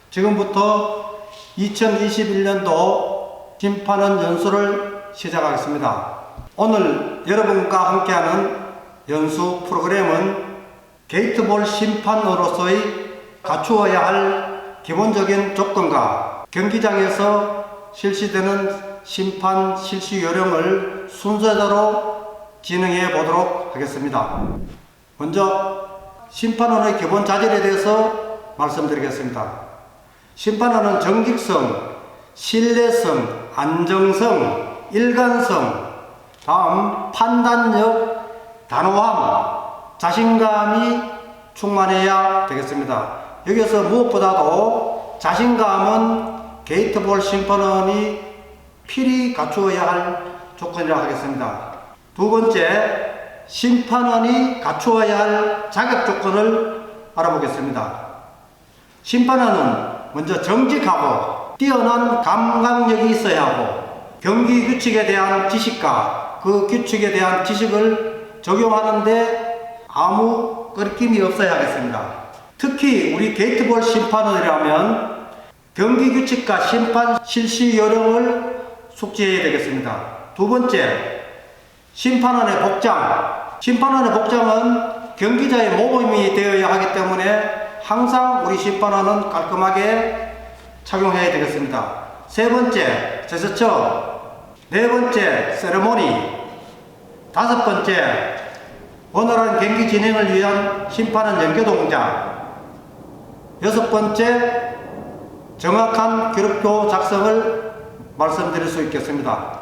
지금부터 2021년도 심판원 연수를 시작하겠습니다. 오늘 여러분과 함께하는 연수 프로그램은 게이트볼 심판으로서의 갖추어야 할 기본적인 조건과 경기장에서 실시되는 심판 실시 요령을 순서대로 진행해 보도록 하겠습니다. 먼저 심판원의 기본 자질에 대해서 말씀드리겠습니다. 심판원은 정직성, 신뢰성, 안정성, 일관성, 다음 판단력, 단호함, 자신감이 충만해야 되겠습니다. 여기서 무엇보다도 자신감은 게이트볼 심판원이 필히 갖추어야 할 조건이라고 하겠습니다. 두 번째, 심판원이 갖추어야 할 자격 조건을 알아보겠습니다. 심판원은 먼저 정직하고 뛰어난 감각력이 있어야 하고 경기 규칙에 대한 지식과 그 규칙에 대한 지식을 적용하는데 아무 거리낌이 없어야 하겠습니다. 특히 우리 게이트볼 심판원이라면 경기 규칙과 심판 실시 요령을 숙지해야 되겠습니다. 두 번째, 심판원의 복장. 심판원의 복장은 경기자의 모범이 되어야 하기 때문에 항상 우리 심판원은 깔끔하게 착용해야 되겠습니다. 세 번째, 제스처. 네 번째, 세레모니. 다섯 번째, 원활한 경기 진행을 위한 심판원 연계 동작. 여섯 번째, 정확한 기록표 작성을 말씀드릴 수 있겠습니다.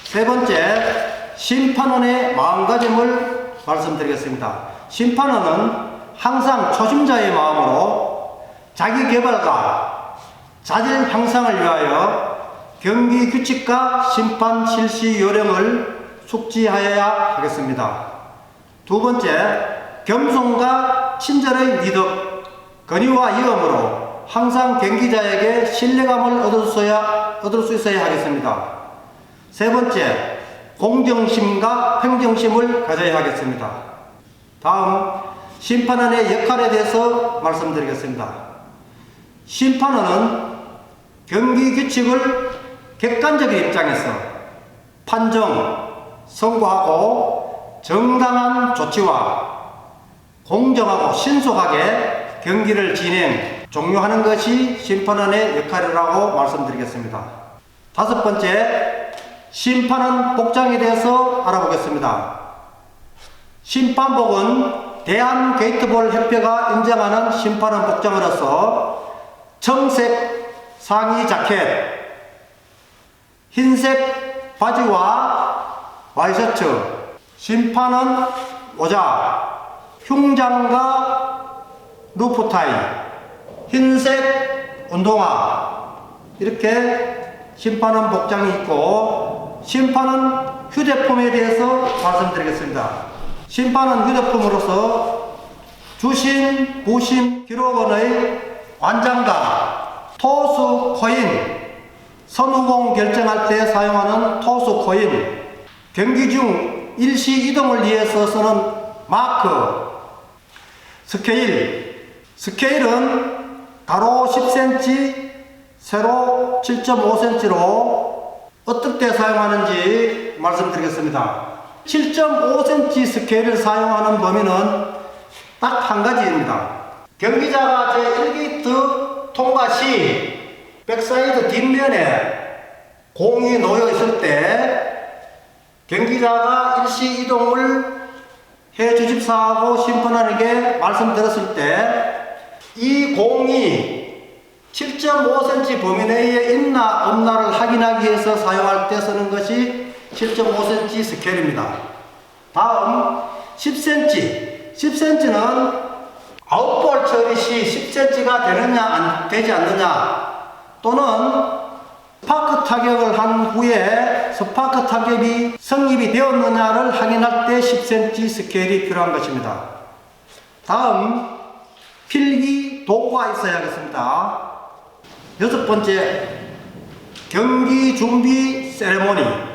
세 번째, 심판원의 마음가짐을 말씀드리겠습니다. 심판원은 항상 초심자의 마음으로 자기 개발과 자질 향상을 위하여 경기 규칙과 심판 실시 요령을 숙지하여야 하겠습니다. 두 번째, 겸손과 친절의 미덕, 권위와 위엄으로 항상 경기자에게 신뢰감을 얻을 수 있어야 하겠습니다. 세 번째, 공정심과 평정심을 가져야 하겠습니다. 다음, 심판원의 역할에 대해서 말씀드리겠습니다. 심판원은 경기 규칙을 객관적인 입장에서 판정, 선고하고 정당한 조치와 공정하고 신속하게 경기를 종료하는 것이 심판원의 역할이라고 말씀드리겠습니다. 다섯 번째, 심판원 복장에 대해서 알아보겠습니다. 심판복은 대한게이트볼 협회가 인정하는 심판원 복장으로서 청색 상의 자켓, 흰색 바지와 와이셔츠, 심판원 모자, 흉장과 루프타이, 흰색 운동화, 이렇게 심판원 복장이 있고, 심판원 휴대폰에 대해서 말씀드리겠습니다. 심판원 휴대폰으로서 주심, 부심, 기록원의 관장과 토수 코인, 선후공 결정할 때 사용하는 토수 코인, 경기 중 일시 이동을 위해서 쓰는 마크, 스케일은 가로 10cm, 세로 7.5cm로 어떨 때 사용하는지 말씀드리겠습니다. 7.5cm 스케일을 사용하는 범위는 딱 한 가지입니다. 경기자가 제1게이트 통과 시 백사이드 뒷면에 공이 놓여 있을 때 경기자가 일시 이동을 해 주십사하고 심판원에게 말씀드렸을 때 이 공이 7.5cm 범위 내에 있나 없나를 확인하기 위해서 사용할 때 쓰는 것이 7.5cm 스케일입니다. 다음 10cm. 10cm는 아웃볼 처리 시 10cm가 되느냐 되지 않느냐, 또는 스파크 타격을 한 후에 스파크 타격이 성립이 되었느냐를 확인할 때 10cm 스케일이 필요한 것입니다. 다음, 필기 도구가 있어야겠습니다. 여섯 번째, 경기 준비 세레모니.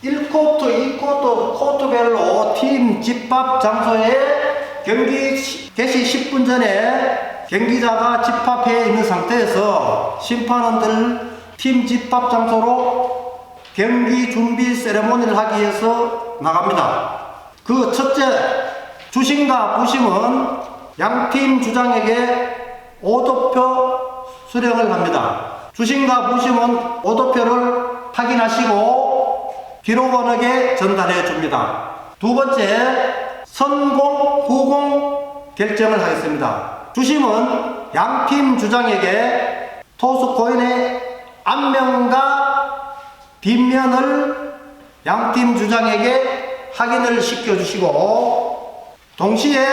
1쿼터, 2쿼터, 쿼터별로 팀 집합 장소에 경기 개시 10분 전에 경기자가 집합해 있는 상태에서 심판원들 팀 집합 장소로 경기 준비 세레모니를 하기 위해서 나갑니다. 그 첫째, 주심과 부심은 양팀 주장에게 오도표 수령을 합니다. 주심과 부심은 오도표를 확인하시고 기록원에게 전달해 줍니다. 두 번째, 선공, 후공 결정을 하겠습니다. 주심은 양팀 주장에게 토수 코인의 앞면과 뒷면을 양팀 주장에게 확인을 시켜주시고, 동시에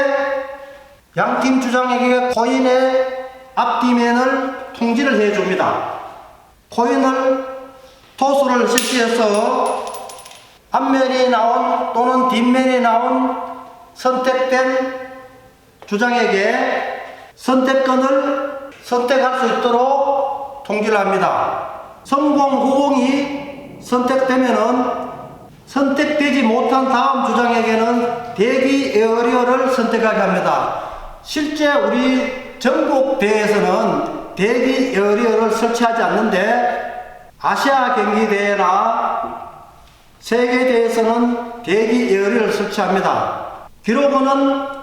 양팀 주장에게 코인의 앞뒤면을 통지를 해줍니다. 코인을 토수를 실시해서 앞면이 나온 또는 뒷면이 나온 선택된 주장에게 선택권을 선택할 수 있도록 통지를 합니다. 선공, 후공이 선택되면은 선택되지 못한 다음 주장에게는 대기 에어리어를 선택하게 합니다. 실제 우리 전국 대회에서는 대기 에어리어를 설치하지 않는데 아시아 경기 대회나 세계 대회에서는 대기 에어리어를 설치합니다. 기록원은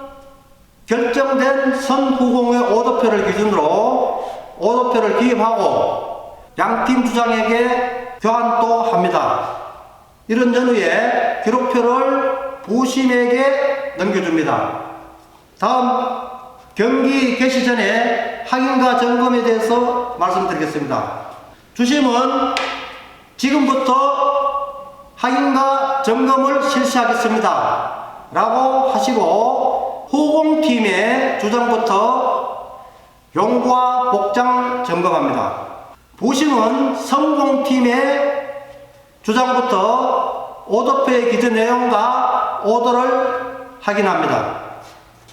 결정된 선후공의 오도표를 기준으로 오도표를 기입하고 양팀 주장에게 교환도 합니다. 이런 전후에 기록표를 부심에게 넘겨줍니다. 다음, 경기 개시 전에 확인과 점검에 대해서 말씀드리겠습니다. 주심은 지금부터 확인과 점검을 실시하겠습니다 라고 하시고, 후공팀의 주장부터 용구와 복장 점검합니다. 부심은 선공팀의 주장부터 오도표의 기준 내용과 오도를 확인합니다.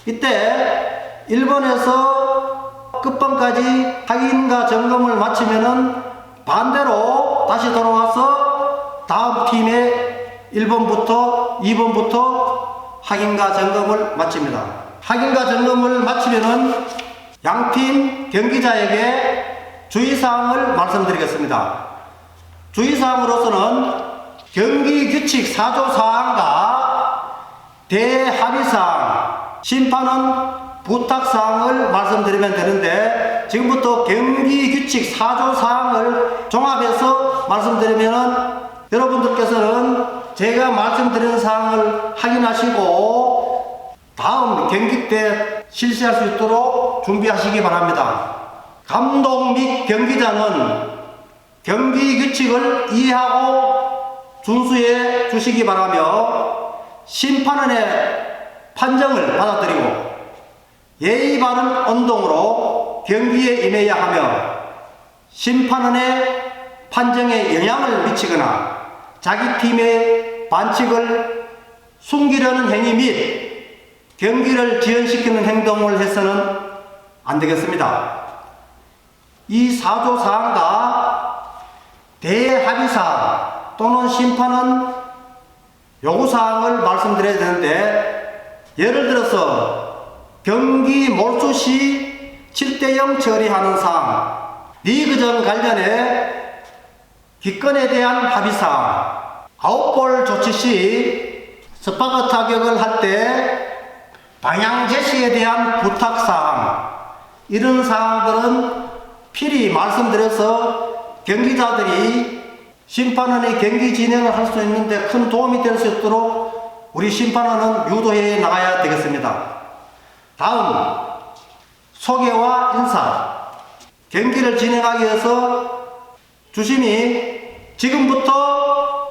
이때 1번에서 끝번까지 확인과 점검을 마치면은 반대로 다시 돌아와서 다음 팀의 1번부터 2번부터 확인과 점검을 마칩니다. 확인과 점검을 마치면은 양팀 경기자에게 주의사항을 말씀드리겠습니다. 주의사항으로서는 경기 규칙 4조 사항과 대합의사항, 심판은 부탁사항을 말씀드리면 되는데, 지금부터 경기 규칙 4조 사항을 종합해서 말씀드리면 여러분들께서는 제가 말씀드리는 사항을 확인하시고 다음 경기 때 실시할 수 있도록 준비하시기 바랍니다. 감독 및 경기자는 경기 규칙을 이해하고 준수해 주시기 바라며 심판원의 판정을 받아들이고 예의 바른 언동으로 경기에 임해야 하며 심판원의 판정에 영향을 미치거나 자기 팀의 반칙을 숨기려는 행위 및 경기를 지연시키는 행동을 해서는 안 되겠습니다. 이 4조 사항과 대합의사항 또는 심판은 요구사항을 말씀드려야 되는데, 예를 들어서 경기 몰수 시 7대0 처리하는 사항, 리그전 관련해 기권에 대한 합의사항, 아웃볼 조치 시 스파크 타격을 할 때 방향 제시에 대한 부탁사항, 이런 사항들은 필히 말씀드려서 경기자들이 심판원의 경기 진행을 할 수 있는데 큰 도움이 될 수 있도록 우리 심판원은 유도해 나가야 되겠습니다. 다음, 소개와 인사. 경기를 진행하기 위해서 주심이 지금부터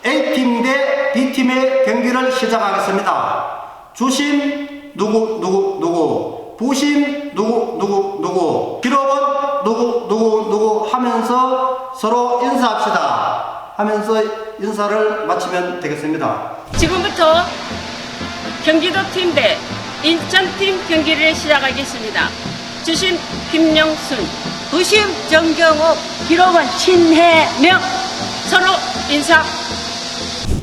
A팀 대 B팀의 경기를 시작하겠습니다. 주심 누구, 부심 누구, 기록원 누구 하면서 서로 인사합시다 하면서 인사를 마치면 되겠습니다. 지금부터 경기도 팀 대 인천팀 경기를 시작하겠습니다. 주심 김영순, 부심 정경옥, 기록원 신혜명. 서로 인사.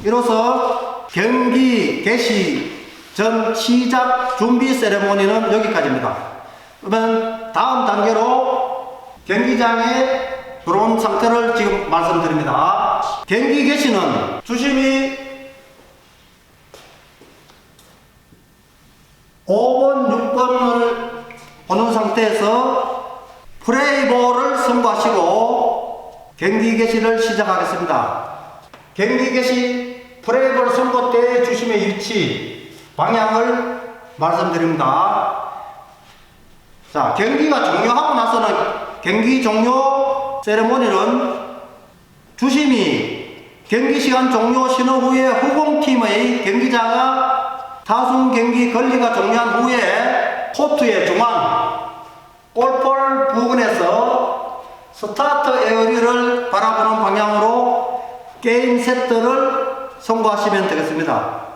이로써 경기 개시 전 시작 준비 세레모니는 여기까지입니다. 그러면 다음 단계로 경기장에 들어온 상태를 지금 말씀드립니다. 경기 개시는 주심이 5번, 6번을 보는 상태에서 플레이볼을 선고하시고 경기 개시를 시작하겠습니다. 경기 개시 플레이볼 선고 때 주심의 위치, 방향을 말씀드립니다. 자, 경기가 종료하고 나서는 경기 종료 세레모니는 주심이 경기 시간 종료 신호 후에 후공팀의 경기자가 타순 경기 권리가 종료한 후에 코트의 중앙 골볼 부근에서 스타트 에어리를 바라보는 방향으로 게임 세트를 선고하시면 되겠습니다.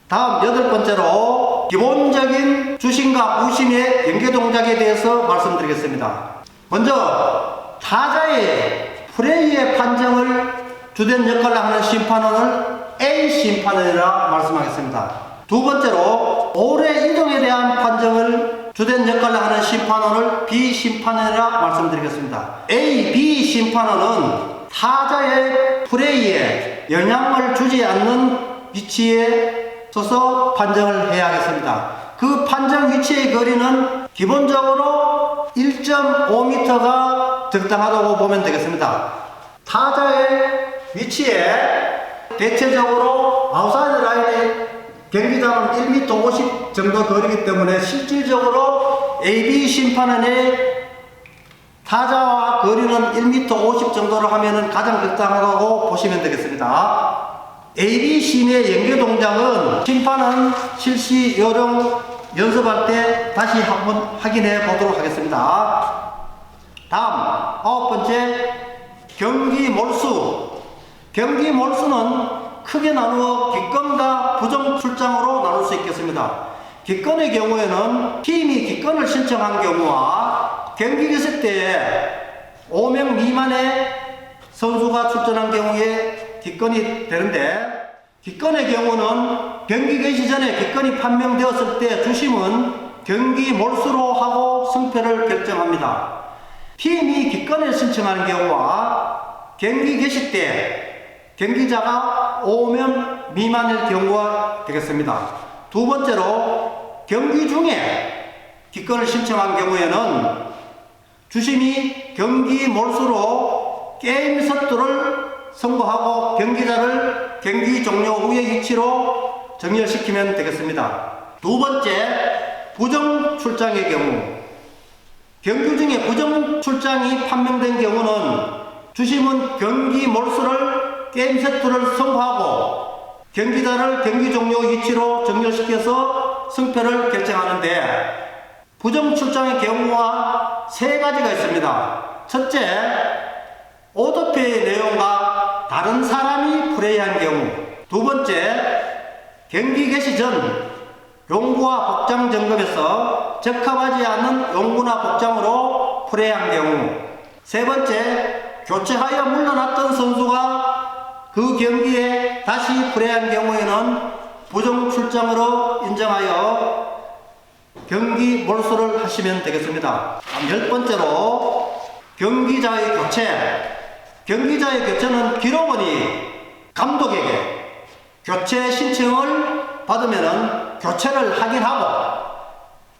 다음 8번째로 기본적인 주심과 부심의 연계 동작에 대해서 말씀드리겠습니다. 먼저 타자의 플레이의 판정을 주된 역할을 하는 심판원을 A 심판원이라 말씀하겠습니다. 두 번째로 볼의 이동에 대한 판정을 주된 역할을 하는 심판원을 B 심판원이라 말씀드리겠습니다. A, B 심판원은 타자의 플레이에 영향을 주지 않는 위치에 서서 판정을 해야 하겠습니다. 그 판정 위치의 거리는 기본적으로 1.5m가 적당하다고 보면 되겠습니다. 타자의 위치에 대체적으로 아웃사이드 라인의 경기장은 1m 50 정도 거리기 때문에 실질적으로 AB 심판원의 타자와 거리는 1m 50 정도로 하면 가장 적당하다고 보시면 되겠습니다. AB 심의 연계 동작은 심판은 실시 요령 연습할 때 다시 한번 확인해 보도록 하겠습니다. 다음 9번째 경기 몰수. 경기 몰수는 크게 나누어 기권과 부정 출장으로 나눌 수 있겠습니다. 기권의 경우에는 팀이 기권을 신청한 경우와 경기 개시 때에 5명 미만의 선수가 출전한 경우에 기권이 되는데, 기권의 경우는 경기 개시 전에 기권이 판명되었을 때 주심은 경기 몰수로 하고 승패를 결정합니다. 팀이 기권을 신청하는 경우와 경기 개시 때 경기자가 5명 미만일 경우가 되겠습니다. 두 번째로 경기 중에 기권을 신청한 경우에는 주심이 경기 몰수로 게임 서투를 선고하고 경기자를 경기 종료 후의 위치로 정렬시키면 되겠습니다. 두 번째, 부정 출장의 경우. 경기 중에 부정 출장이 판명된 경우는 주심은 경기 몰수를 게임 세트를 선고하고 경기자를 경기 종료 위치로 정렬시켜서 승패를 결정하는데, 부정 출장의 경우와 세 가지가 있습니다. 첫째, 오더페의 내용과 다른 사람이 플레이한 경우. 두 번째, 경기 개시 전 용구와 복장 점검에서 적합하지 않은 용구나 복장으로 플레이한 경우. 세 번째, 교체하여 물러났던 선수가 그 경기에 다시 플레이한 경우에는 부정 출장으로 인정하여 경기 몰수를 하시면 되겠습니다. 10번째로 경기자의 교체. 경기자의 교체는 기록원이 감독에게 교체 신청을 받으면 교체를 확인하고,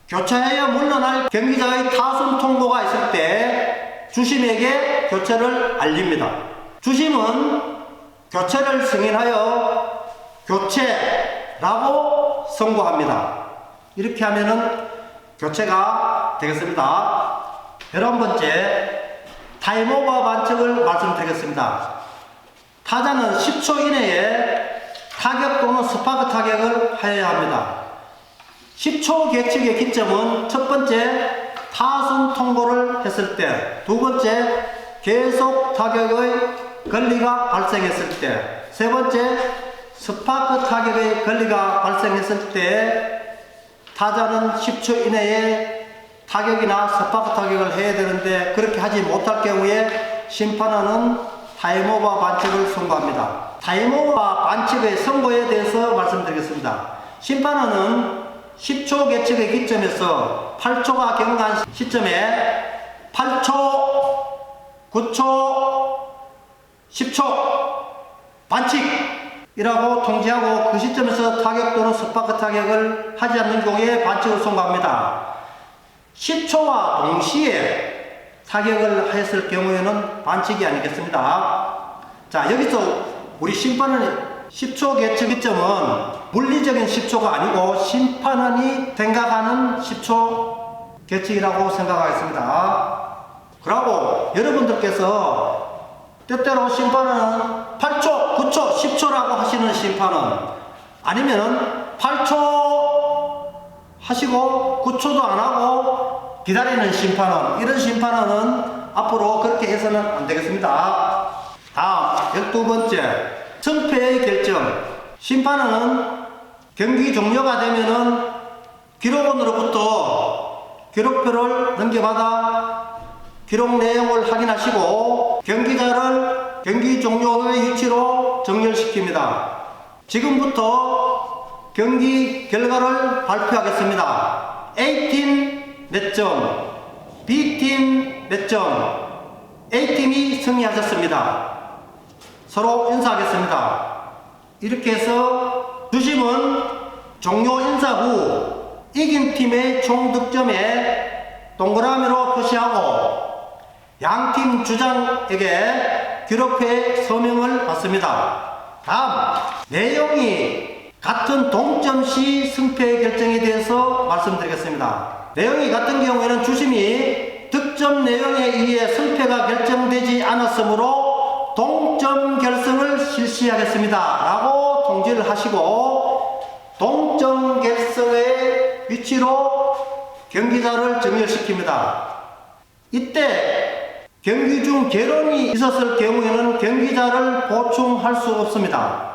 교체하여 물러날 경기자의 타순 통보가 있을 때 주심에게 교체를 알립니다. 주심은 교체를 승인하여 교체라고 선고합니다. 이렇게 하면은 교체가 되겠습니다. 11번째, 타임오버 반칙을 말씀드리겠습니다. 타자는 10초 이내에 타격 또는 스파크 타격을 하여야 합니다. 10초 계측의 기점은 첫 번째, 타순 통보를 했을 때, 두 번째, 계속 타격의 권리가 발생했을 때, 세 번째, 스파크 타격의 권리가 발생했을 때 타자는 10초 이내에 타격이나 스파크 타격을 해야 되는데, 그렇게 하지 못할 경우에 심판원은 타임오버 반칙을 선고합니다. 타임오버 반칙의 선고에 대해서 말씀드리겠습니다. 심판원은 10초 계측의 기점에서 8초가 경과한 시점에 8초, 9초, 10초 반칙이라고 통지하고 그 시점에서 타격 또는 스파크 타격을 하지 않는 경우에 반칙을 선고합니다. 10초와 동시에 타격을 했을 경우에는 반칙이 아니겠습니다. 자, 여기서 우리 심판은 10초 계측 기점은 물리적인 10초가 아니고 심판원이 생각하는 10초 계측이라고 생각하겠습니다. 그리고 여러분들께서 때때로 심판은 8초, 9초, 10초라고 하시는 심판은 아니면 8초 하시고 9초도 안 하고 기다리는 심판은 이런 심판은 앞으로 그렇게 해서는 안 되겠습니다. 다음 12번째 승패의 결정. 심판은 경기 종료가 되면은 기록원으로부터 기록표를 넘겨받아 기록 내용을 확인하시고 경기자를 경기 종료의 위치로 정렬시킵니다. 지금부터 경기 결과를 발표하겠습니다. A팀 몇 점, B팀 몇 점, A팀이 승리하셨습니다. 서로 인사하겠습니다. 이렇게 해서 주심은 종료 인사 후 이긴 팀의 총 득점에 동그라미로 표시하고 양팀 주장에게 기록표에 서명을 받습니다. 다음 내용이 같은 동점 시 승패의 결정에 대해서 말씀드리겠습니다. 내용이 같은 경우에는 주심이 득점 내용에 의해 승패가 결정되지 않았으므로 동점 결승을 실시하겠습니다 라고 통지를 하시고 동점 결승의 위치로 경기자를 정렬시킵니다. 이때 경기 중 개론이 있었을 경우에는 경기자를 보충할 수 없습니다.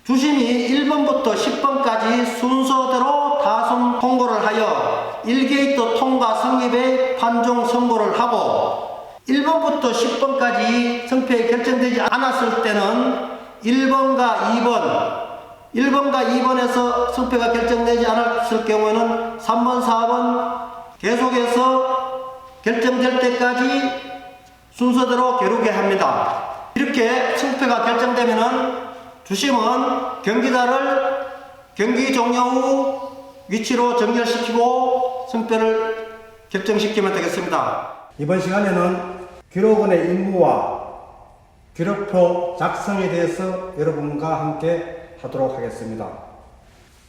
주심이 1번부터 10번까지 순서대로 타선 통고를 하여 1게이트 통과 성립의 판정 선고를 하고 1번부터 10번까지 승패에 결정되지 않았을 때는 1번과 2번에서 승패가 결정되지 않았을 경우에는 3번, 4번 계속해서 결정될 때까지 순서대로 겨루게 합니다. 이렇게 승패가 결정되면은 주심은 경기자를 경기 종료 후 위치로 정렬시키고 승패를 결정시키면 되겠습니다. 이번 시간에는 기록원의 임무와 기록표 작성에 대해서 여러분과 함께 하도록 하겠습니다.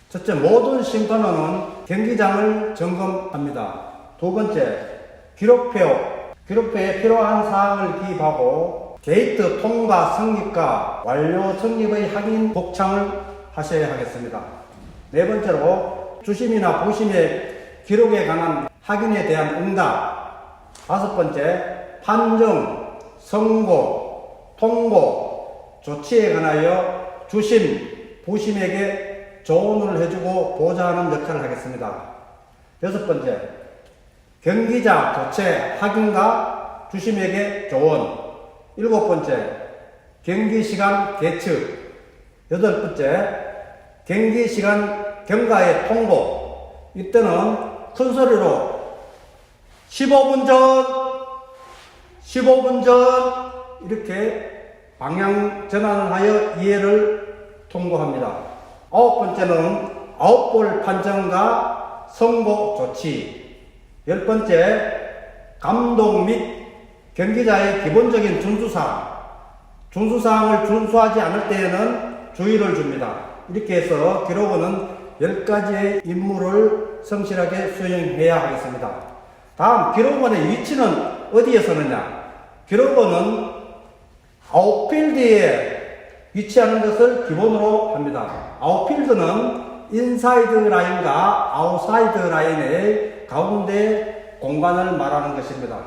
첫째, 모든 심판원은 경기장을 점검합니다. 두 번째, 기록표에 필요한 사항을 기입하고 게이트 통과 성립과 완료 성립의 확인 복창을 하셔야 하겠습니다. 네 번째로 주심이나 부심의 기록에 관한 확인에 대한 응답. 다섯 번째, 판정, 선고, 통고, 조치에 관하여 주심, 부심에게 조언을 해주고 보좌하는 역할을 하겠습니다. 여섯 번째, 경기자 교체 확인과 주심에게 조언. 일곱 번째, 경기시간 계측. 여덟 번째, 경기시간 경과의 통보. 이때는 큰 소리로 15분 전 이렇게 방향 전환을 하여 이해를 통보합니다. 아홉 번째는 아웃볼 판정과 선고 조치. 열 번째, 감독 및 경기자의 기본적인 준수사항을 준수하지 않을 때에는 주의를 줍니다. 이렇게 해서 기록원은 10가지의 임무를 성실하게 수행해야 하겠습니다. 다음, 기록원의 위치는 어디에 서느냐? 기록원은 아웃필드에 위치하는 것을 기본으로 합니다. 아웃필드는 인사이드 라인과 아웃사이드 라인의 가운데 공간을 말하는 것입니다.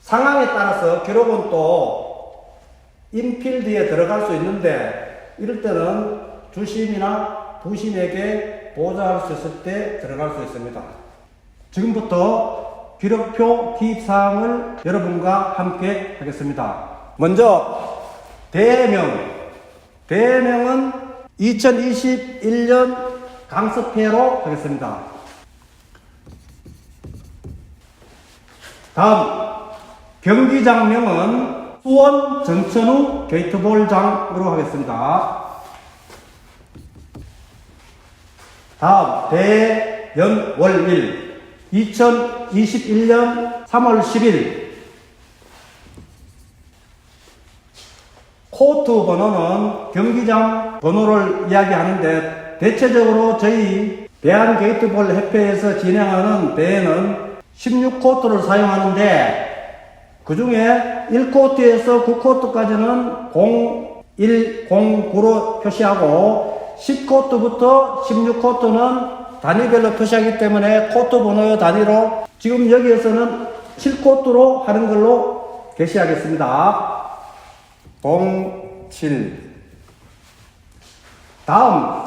상황에 따라서 기록은 또 인필드에 들어갈 수 있는데 이럴 때는 주심이나 부심에게 보좌할 수 있을 때 들어갈 수 있습니다. 지금부터 기록표 기입사항을 여러분과 함께 하겠습니다. 먼저 대명은 2021년 강습회로 하겠습니다. 다음 경기장명은 수원 정천후 게이트볼장으로 하겠습니다. 다음 대연월일 2021년 3월 10일 코트 번호는 경기장 번호를 이야기하는데 대체적으로 저희 대한게이트볼 협회에서 진행하는 대회는 16코트를 사용하는데 그 중에 1코트에서 9코트까지는 01, 09로 표시하고 10코트부터 16코트는 단위별로 표시하기 때문에 코트 번호의 단위로 지금 여기에서는 7코트로 하는 걸로 게시하겠습니다. 07. 다음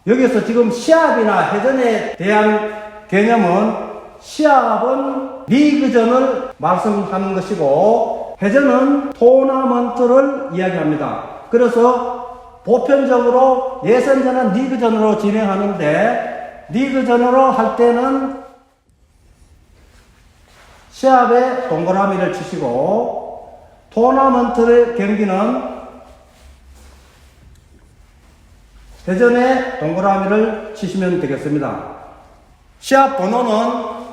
여기서 지금 시합이나 회전에 대한 개념은 시합은 리그전을 말씀하는 것이고 회전은 토너먼트를 이야기합니다. 그래서 보편적으로 예선전은 리그전으로 진행하는데 리그전으로 할 때는 시합에 동그라미를 치시고 토너먼트 경기는 회전에 동그라미를 치시면 되겠습니다. 시합 번호는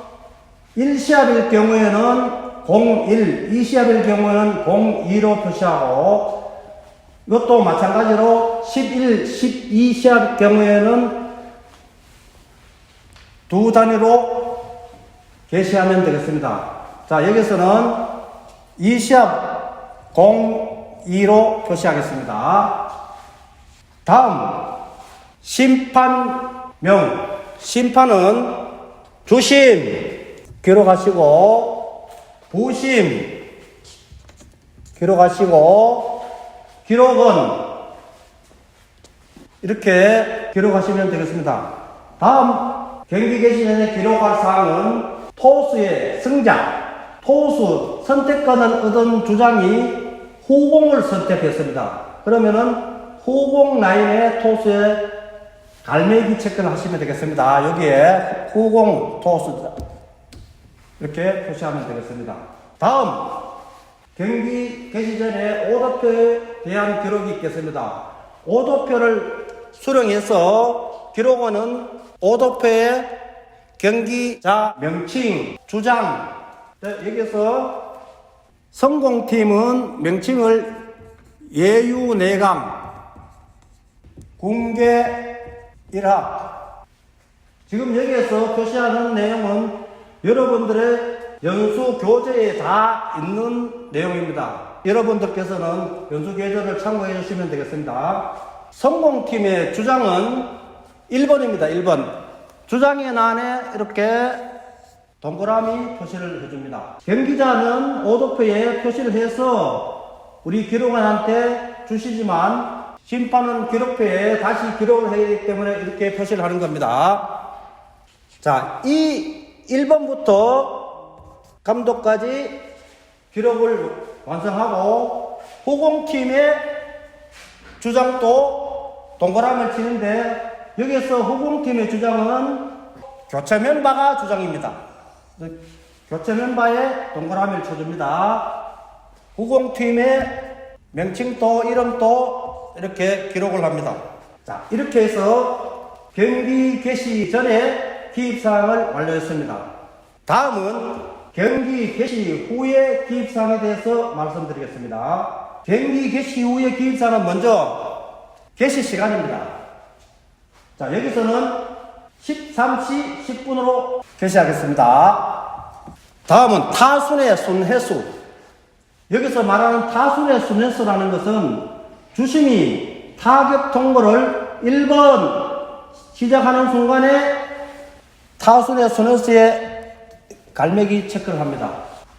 1시합일 경우에는 01, 2시합일 경우에는 02로 표시하고 이것도 마찬가지로 11, 12시합 경우에는 두 단위로 게시하면 되겠습니다. 자, 여기서는 2시합 02로 표시하겠습니다. 다음 심판명. 심판은 주심 기록하시고 부심 기록하시고 기록은 이렇게 기록하시면 되겠습니다. 다음 경기 개시 전에 기록할 사항은 토수의 승자, 토수 선택권을 얻은 주장이 후공을 선택했습니다. 그러면은 후공 라인에 토수의 갈매기 체크를 하시면 되겠습니다. 여기에 후공 토수 이렇게 표시하면 되겠습니다. 다음 경기 개시 전에 오도표에 대한 기록이 있겠습니다. 오도표를 수령해서 기록원은 오도표에 경기자 명칭, 주장 여기서 성공팀은 명칭을 예유내강 군계 1합. 지금 여기에서 표시하는 내용은 여러분들의 연수 교재에 다 있는 내용입니다. 여러분들께서는 연수 교재를 참고해 주시면 되겠습니다. 성공팀의 주장은 1번입니다. 1번. 주장의 난에 이렇게 동그라미 표시를 해줍니다. 경기자는 오도표에 표시를 해서 우리 기록원한테 주시지만 심판은 기록표에 다시 기록을 해야 하기 때문에 이렇게 표시를 하는 겁니다. 자, 이 1번부터 감독까지 기록을 완성하고 후공팀의 주장도 동그라미를 치는데 여기서 후공팀의 주장은 교체 멤버가 주장입니다. 교체 멤버에 동그라미를 쳐줍니다. 후공팀의 명칭도 이름도 이렇게 기록을 합니다. 자, 이렇게 해서 경기 개시 전에 기입사항을 완료했습니다. 다음은 경기 개시 후의 기입사항에 대해서 말씀드리겠습니다. 경기 개시 후의 기입사항은 먼저 개시 시간입니다. 자, 여기서는 13시 10분으로 게시하겠습니다. 다음은 타순의 순회수. 여기서 말하는 타순의 순회수라는 것은 주심이 타격 통보를 1번 시작하는 순간에 타순의 순회수에 갈매기 체크를 합니다.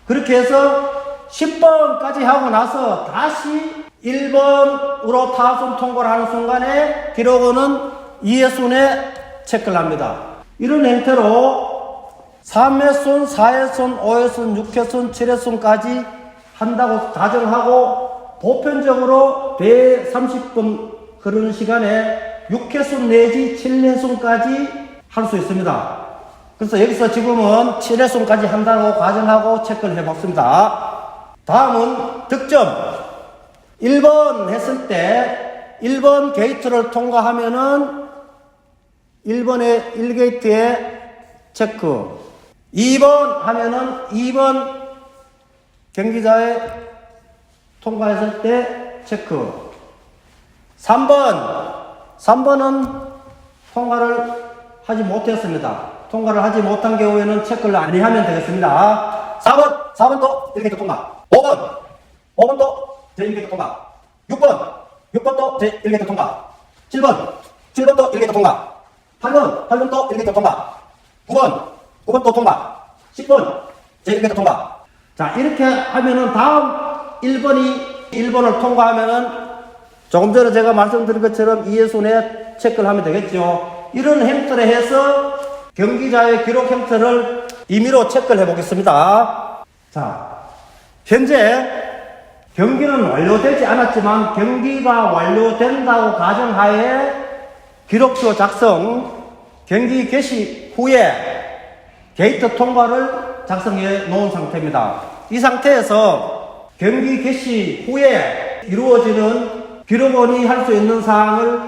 그렇게 해서 10번까지 하고 나서 다시 1번으로 타순 통보를 하는 순간에 기록원은 2회순에 체크를 합니다. 이런 형태로 3회순, 4회순, 5회순, 6회순, 7회순까지 한다고 가정하고 보편적으로 130분 흐르는 시간에 6회순 내지 7회순까지 할 수 있습니다. 그래서 여기서 지금은 7회순까지 한다고 가정하고 체크를 해봤습니다. 다음은 득점. 1번 했을 때 1번 게이트를 통과하면은 1번의 1게이트에 체크. 2번 하면은 2번 경기자에 통과했을 때 체크. 3번은 통과를 하지 못했습니다. 통과를 하지 못한 경우에는 체크를 안 하면 되겠습니다. 4번도 1게이트 통과. 5번도 제1게이트 통과. 6번도 제1게이트 통과. 7번도 1게이트 통과. 8번도 1게이트 통과. 9번도 통과. 10번 제1게이트 통과. 자, 이렇게 하면은 다음 1번이 1번을 통과하면은 조금 전에 제가 말씀드린 것처럼 이해순에 체크를 하면 되겠죠. 이런 형태로 해서 경기자의 기록 형태를 임의로 체크를 해보겠습니다. 자, 현재 경기는 완료되지 않았지만 경기가 완료된다고 가정하에 기록표 작성, 경기 개시 후에 게이트 통과를 작성해 놓은 상태입니다. 이 상태에서 경기 개시 후에 이루어지는 기록원이 할 수 있는 사항을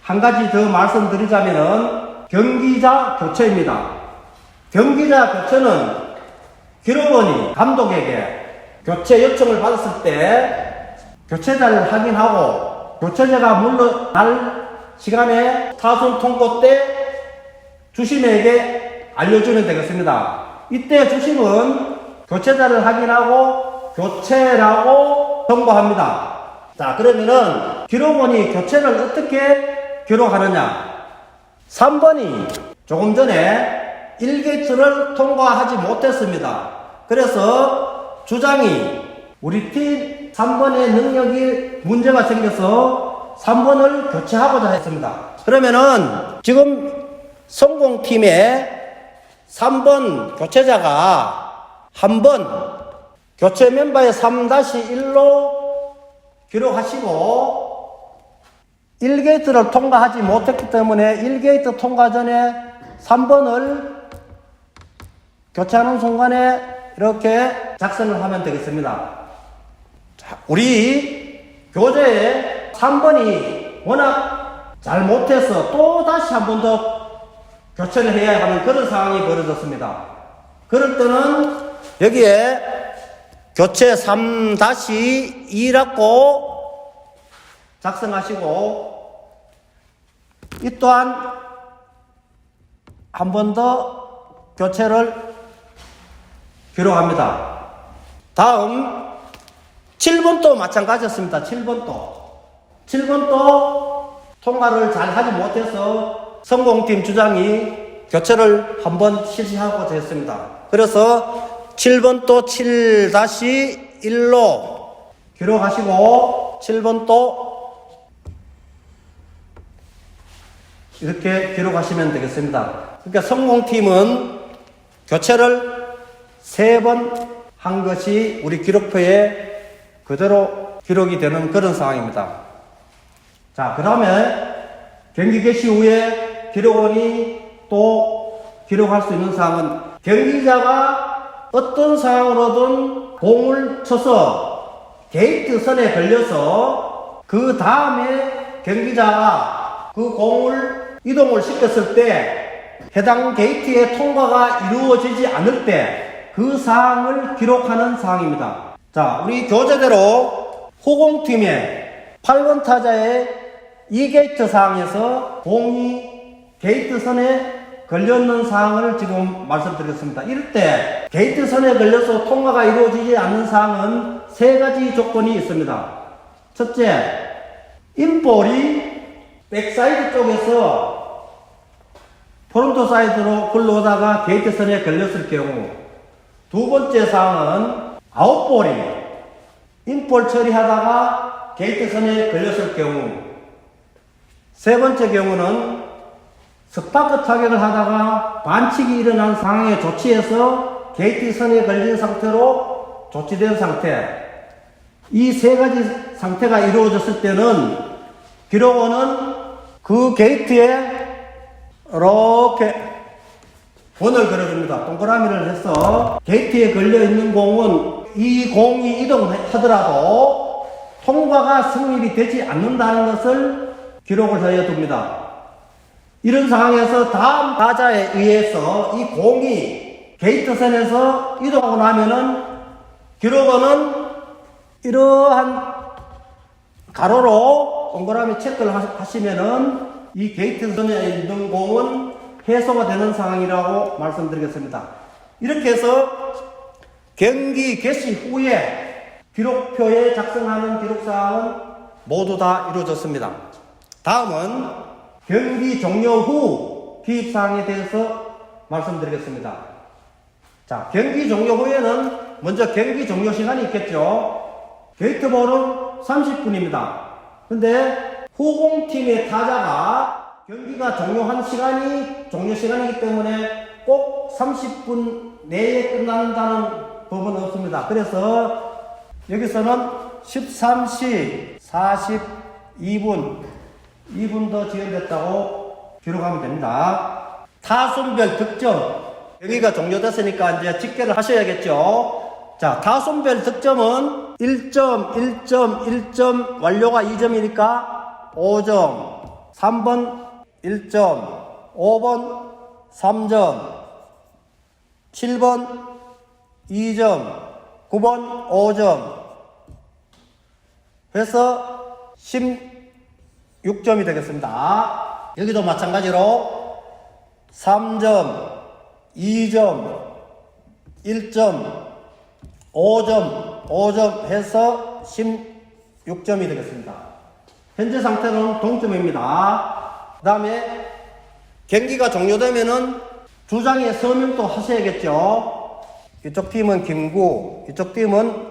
한 가지 더 말씀드리자면은 경기자 교체입니다. 경기자 교체는 기록원이 감독에게 교체 요청을 받았을 때 교체자를 확인하고 교체자가 물러날 시간에 타순 통고 때 주심에게 알려주면 되겠습니다. 이때 주심은 교체자를 확인하고 교체라고 통보합니다. 자, 그러면은 기록원이 교체를 어떻게 기록하느냐? 3번이 조금 전에 1게이트를 통과하지 못했습니다. 그래서 주장이 우리 팀 3번의 능력이 문제가 생겨서 3번을 교체하고자 했습니다. 그러면은 지금 성공팀의 3번 교체자가 한번 교체 멤버의 3-1로 기록하시고 1게이트를 통과하지 못했기 때문에 1게이트 통과 전에 3번을 교체하는 순간에 이렇게 작성을 하면 되겠습니다. 자, 우리 교재에 3번이 워낙 잘 못해서 또 다시 한 번 더 교체를 해야 하는 그런 상황이 벌어졌습니다. 그럴 때는 여기에 교체 3-2라고 작성하시고 이 또한 한 번 더 교체를 기록합니다. 다음 7번도 마찬가지였습니다. 7번도 통과를 잘 하지 못해서 성공팀 주장이 교체를 한번 실시하고자 했습니다. 그래서 7번도 7-1로 기록하시고 7번도 이렇게 기록하시면 되겠습니다. 그러니까 성공팀은 교체를 3번 한 것이 우리 기록표에 그대로 기록이 되는 그런 상황입니다. 자, 그 다음에 경기 개시 후에 기록원이 또 기록할 수 있는 사항은 경기자가 어떤 상황으로든 공을 쳐서 게이트 선에 걸려서 그 다음에 경기자가 그 공을 이동을 시켰을 때 해당 게이트의 통과가 이루어지지 않을 때 그 사항을 기록하는 사항입니다. 자, 우리 교재대로 후공팀의 8번 타자의 2게이트 사항에서 공이 게이트 선에 걸렸는 사항을 지금 말씀드렸습니다. 이럴 때 게이트 선에 걸려서 통과가 이루어지지 않는 사항은 3가지 조건이 있습니다. 첫째, 인볼이 백사이드 쪽에서 프론트 사이드로 굴러오다가 게이트 선에 걸렸을 경우, 두 번째 사항은 아웃볼이 인볼 처리하다가 게이트 선에 걸렸을 경우, 세 번째 경우는 스파크 타격을 하다가 반칙이 일어난 상황에 조치해서 게이트 선에 걸린 상태로 조치된 상태. 이 3가지 상태가 이루어졌을 때는 기록원은 그 게이트에 이렇게 번을 그려줍니다. 동그라미를 해서 게이트에 걸려있는 공은 이 공이 이동하더라도 통과가 성립이 되지 않는다는 것을 기록을 하여 둡니다. 이런 상황에서 다음 타자에 의해서 이 공이 게이트선에서 이동하고 나면은 기록원은 이러한 가로로 동그라미 체크를 하시면은 이 게이트선에 있는 공은 해소가 되는 상황이라고 말씀드리겠습니다. 이렇게 해서 경기 개시 후에 기록표에 작성하는 기록사항은 모두 다 이루어졌습니다. 다음은 경기 종료 후 기입사항에 대해서 말씀드리겠습니다. 자, 경기 종료 후에는 먼저 경기 종료 시간이 있겠죠. 게이트볼은 30분입니다. 근데 후공팀의 타자가 경기가 종료 시간이기 때문에 꼭 30분 내에 끝난다는 법은 없습니다. 그래서 여기서는 13시 42분 2분 더 지연됐다고 기록하면 됩니다. 타순별 득점. 경기가 종료됐으니까 이제 집계를 하셔야겠죠. 자, 타순별 득점은 1점, 1점, 1점, 완료가 2점이니까 5점, 3번 1점, 5번 3점, 7번 2점, 9번 5점 해서 16점이 되겠습니다. 여기도 마찬가지로 3점, 2점, 1점, 5점 해서 16점이 되겠습니다. 현재 상태는 동점입니다. 그 다음에 경기가 종료되면은 주장의 서명도 하셔야겠죠. 이쪽 팀은 김구, 이쪽 팀은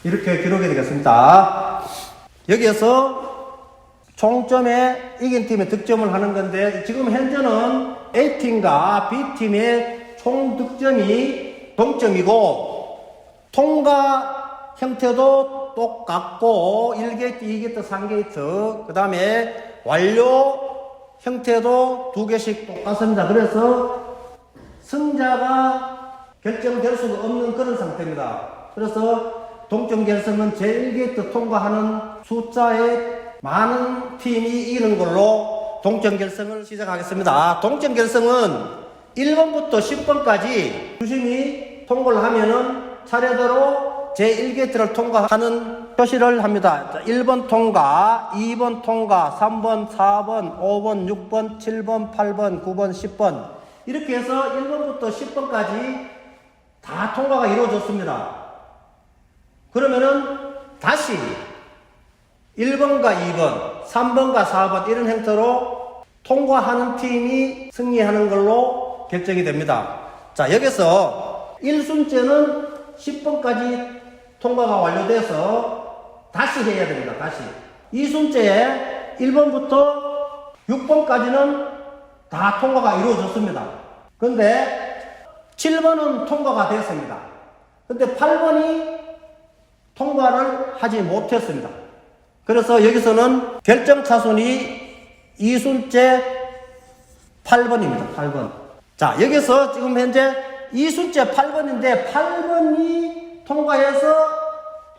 이렇게 기록이 되겠습니다. 여기에서 총점에 이긴 팀의 득점을 하는 건데 지금 현재는 A팀과 B팀의 총 득점이 동점이고 통과 형태도 똑같고 1게이트, 2게이트, 3게이트 그 다음에 완료 형태도 2개씩 똑같습니다. 그래서 승자가 결정될 수가 없는 그런 상태입니다. 그래서 동점 결승은 제1게이트 통과하는 숫자의 많은 팀이 이기는 걸로 동점 결승을 시작하겠습니다. 동점 결승은 1번부터 10번까지 주심이 통과를 하면은 차례대로 제1게이트를 통과하는 표시를 합니다. 1번 통과, 2번 통과, 3번, 4번, 5번, 6번, 7번, 8번, 9번, 10번 이렇게 해서 1번부터 10번까지 다 통과가 이루어졌습니다. 그러면은 다시 1번과 2번, 3번과 4번 이런 형태로 통과하는 팀이 승리하는 걸로 결정이 됩니다. 자, 여기서 1순째는 10번까지 통과가 완료돼서 다시 해야 됩니다. 다시. 2순째에 1번부터 6번까지는 다 통과가 이루어졌습니다. 근데 7번은 통과가 됐습니다. 근데 8번이 통과를 하지 못했습니다. 그래서 여기서는 결정 차순이 2순째 8번입니다. 8번. 자, 여기서 지금 현재 2순째 8번인데 8번이 통과해서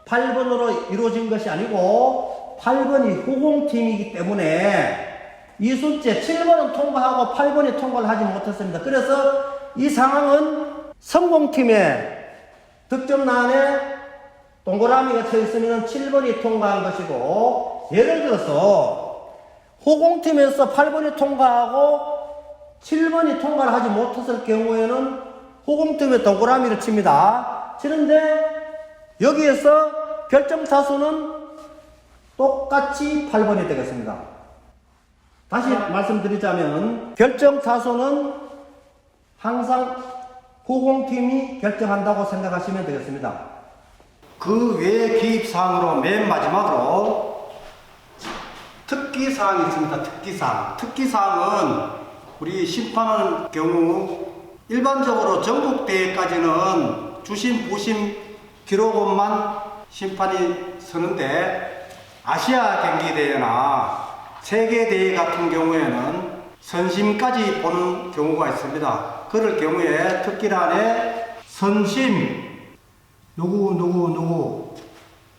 8번으로 이루어진 것이 아니고 8번이 후공팀이기 때문에 2순째 7번은 통과하고 8번이 통과를 하지 못했습니다. 그래서 이 상황은 성공팀의 득점란에 동그라미가 쳐 있으면 7번이 통과한 것이고 예를 들어서 후공팀에서 8번이 통과하고 7번이 통과를 하지 못했을 경우에는 후공팀에 동그라미를 칩니다. 치는데 여기에서 결정타수는 똑같이 8번이 되겠습니다. 다시 말씀드리자면 결정타수는 항상 후공팀이 결정한다고 생각하시면 되겠습니다. 그 외의 기입사항으로 맨 마지막으로 특기사항이 있습니다. 특기사항. 특기사항은 우리 심판하는 경우 일반적으로 전국대회까지는 주심, 부심, 기록원만 심판이 서는데 아시아 경기대회나 세계대회 같은 경우에는 선심까지 보는 경우가 있습니다. 그럴 경우에 특기란에 선심 누구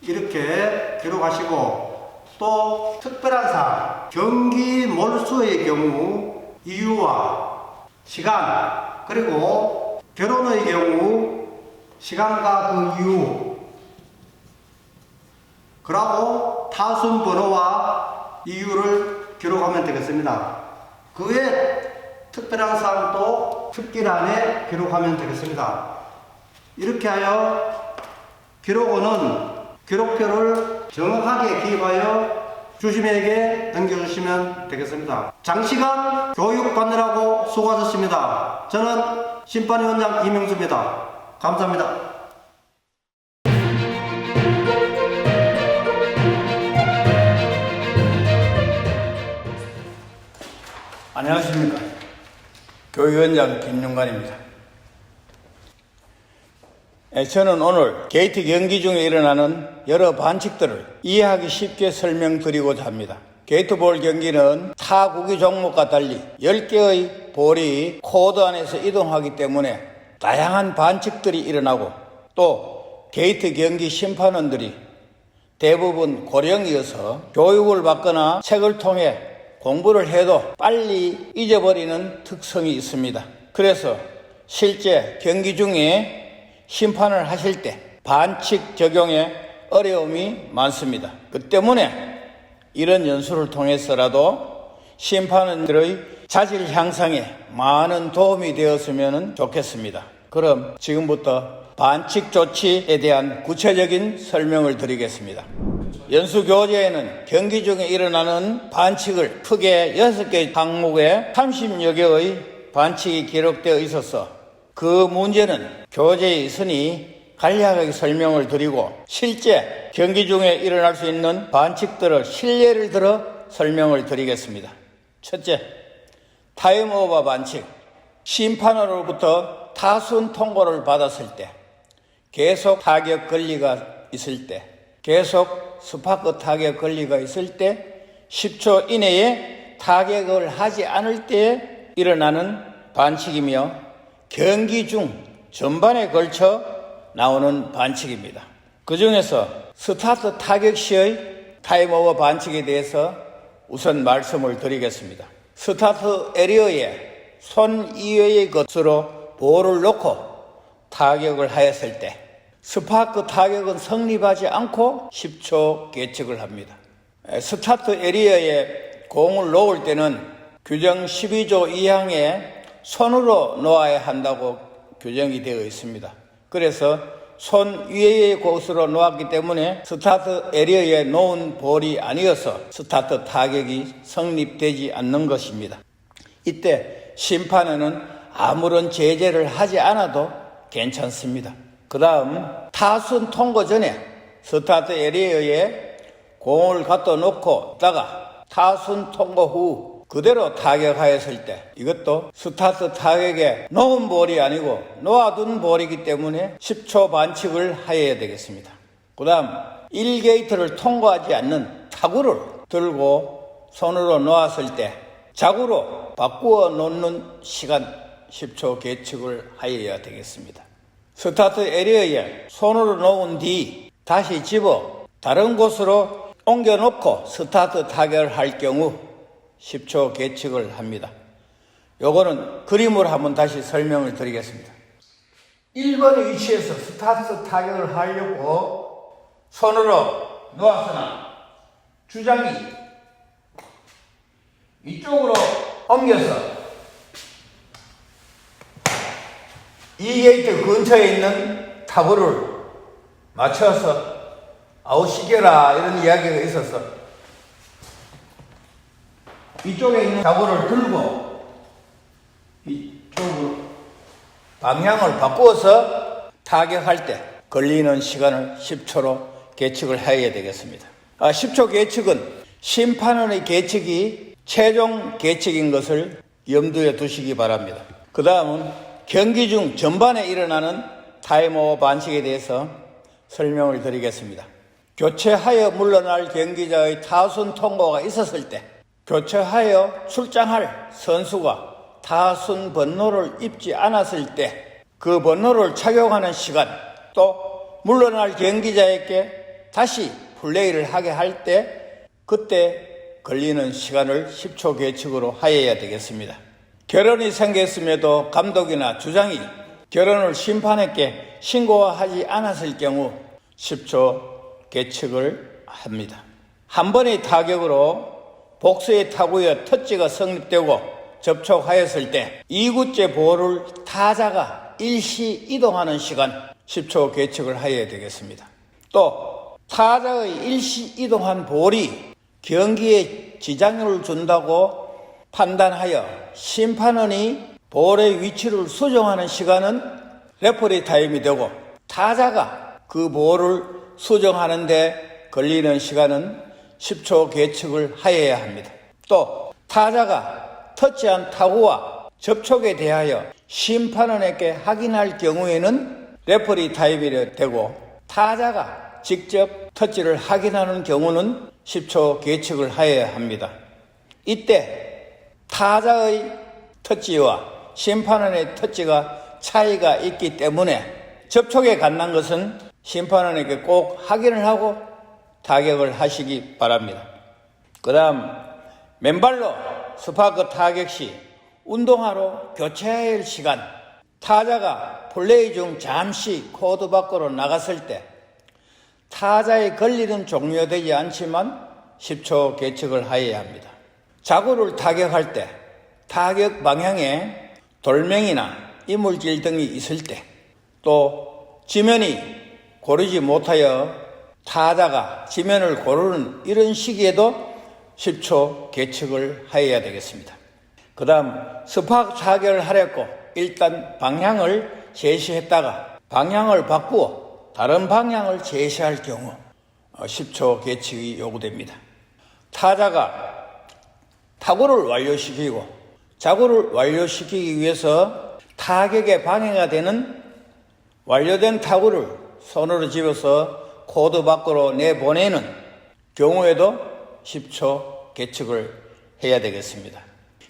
이렇게 기록하시고, 또 특별한 사항 경기 몰수의 경우 이유와 시간, 그리고 결혼의 경우 시간과 그 이유, 그리고 타순 번호와 이유를 기록하면 되겠습니다. 그 외 특별한 사항도 특기란에 기록하면 되겠습니다. 이렇게 하여 기록원은 기록표를 정확하게 기입하여 주심에게 넘겨주시면 되겠습니다. 장시간 교육받느라고 수고하셨습니다. 저는 심판위원장 이명수입니다. 감사합니다. 안녕하십니까. 교육위원장 김용관입니다. 저는 오늘 게이트 경기 중에 일어나는 여러 반칙들을 이해하기 쉽게 설명드리고자 합니다. 게이트볼 경기는 타 구기 종목과 달리 10개의 볼이 코드 안에서 이동하기 때문에 다양한 반칙들이 일어나고, 또 게이트 경기 심판원들이 대부분 고령이어서 교육을 받거나 책을 통해 공부를 해도 빨리 잊어버리는 특성이 있습니다. 그래서 실제 경기 중에 심판을 하실 때 반칙 적용에 어려움이 많습니다. 그 때문에 이런 연수를 통해서라도 심판원들의 자질 향상에 많은 도움이 되었으면 좋겠습니다. 그럼 지금부터 반칙 조치에 대한 구체적인 설명을 드리겠습니다. 연수 교재에는 경기 중에 일어나는 반칙을 크게 6개 항목에 30여 개의 반칙이 기록되어 있어서 그 문제는 교재에 있으니 간략하게 설명을 드리고, 실제 경기 중에 일어날 수 있는 반칙들을 실례를 들어 설명을 드리겠습니다. 첫째, 타임오버 반칙. 심판으로부터 타순 통보를 받았을 때, 계속 타격 권리가 있을 때, 계속 스파크 타격 권리가 있을 때, 10초 이내에 타격을 하지 않을 때에 일어나는 반칙이며, 경기 중 전반에 걸쳐 나오는 반칙입니다. 그 중에서 스타트 타격 시의 타임오버 반칙에 대해서 우선 말씀을 드리겠습니다. 스타트 에리어에 손 이외의 것으로 볼을 놓고 타격을 하였을 때 스파크 타격은 성립하지 않고 10초 계측을 합니다. 스타트 에리어에 공을 놓을 때는 규정 12조 2항에 손으로 놓아야 한다고 규정이 되어 있습니다. 그래서 손 위의 곳으로 놓았기 때문에 스타트 에리어에 놓은 볼이 아니어서 스타트 타격이 성립되지 않는 것입니다. 이때 심판원은 아무런 제재를 하지 않아도 괜찮습니다. 그 다음 타순 통고 전에 스타트 에리어에 공을 갖다 놓고 있다가 타순 통고 후 그대로 타격하였을 때, 이것도 스타트 타격에 놓은 볼이 아니고 놓아둔 볼이기 때문에 10초 반칙을 하여야 되겠습니다. 그 다음 1게이트를 통과하지 않는 타구를 들고 손으로 놓았을 때 자구로 바꾸어 놓는 시간 10초 계측을 하여야 되겠습니다. 스타트 에리어에 손으로 놓은 뒤 다시 집어 다른 곳으로 옮겨놓고 스타트 타격을 할 경우 10초 계측을 합니다. 요거는 그림으로 한번 다시 설명을 드리겠습니다. 1번의 위치에서 스타트 타격을 하려고 손으로 놓았으나 주장이 이쪽으로 옮겨서 이 게이트 근처에 있는 타구를 맞춰서 아웃시켜라 이런 이야기가 있어서 이쪽에 있는 타구를 들고 이쪽으로 방향을 바꾸어서 타격할 때 걸리는 시간을 10초로 계측을 해야 되겠습니다. 10초 계측은 심판원의 계측이 최종 계측인 것을 염두에 두시기 바랍니다. 그 다음은 경기 중 전반에 일어나는 타임오버 반칙에 대해서 설명을 드리겠습니다. 교체하여 물러날 경기자의 타순 통보가 있었을 때 교체하여 출장할 선수가 타순 번호를 입지 않았을 때 그 번호를 착용하는 시간, 또 물러날 경기자에게 다시 플레이를 하게 할 때 그때 걸리는 시간을 10초 계측으로 하여야 되겠습니다. 결혼이 생겼음에도 감독이나 주장이 결혼을 심판에게 신고하지 않았을 경우 10초 계측을 합니다. 한 번의 타격으로 복수의 타구의 터치가 성립되고 접촉하였을 때 2구째 볼을 타자가 일시 이동하는 시간 10초 계측을 하여야 되겠습니다. 또 타자의 일시 이동한 볼이 경기에 지장을 준다고 판단하여 심판원이 볼의 위치를 수정하는 시간은 레퍼리 타임이 되고 타자가 그 볼을 수정하는데 걸리는 시간은 10초 계측을 하여야 합니다. 또 타자가 터치한 타구와 접촉에 대하여 심판원에게 확인할 경우에는 레퍼리 타임이 되고 타자가 직접 터치를 확인하는 경우는 10초 계측을 하여야 합니다. 이때 타자의 터치와 심판원의 터치가 차이가 있기 때문에 접촉에 관한 것은 심판원에게 꼭 확인을 하고 타격을 하시기 바랍니다. 그 다음 맨발로 스파크 타격 시 운동화로 교체해야 할 시간, 타자가 플레이 중 잠시 코드 밖으로 나갔을 때 타자의 걸리는 종료되지 않지만 10초 계측을 하여야 합니다. 자구를 타격할 때 타격 방향에 돌멩이나 이물질 등이 있을 때, 또 지면이 고르지 못하여 타자가 지면을 고르는 이런 시기에도 10초 계측을 하여야 되겠습니다. 그 다음 스파크 타격을 하려고 일단 방향을 제시했다가 방향을 바꾸어 다른 방향을 제시할 경우 10초 계측이 요구됩니다. 타자가 타구를 완료시키고 자구를 완료시키기 위해서 타격에 방해가 되는 완료된 타구를 손으로 집어서 코드 밖으로 내보내는 경우에도 10초 계측을 해야 되겠습니다.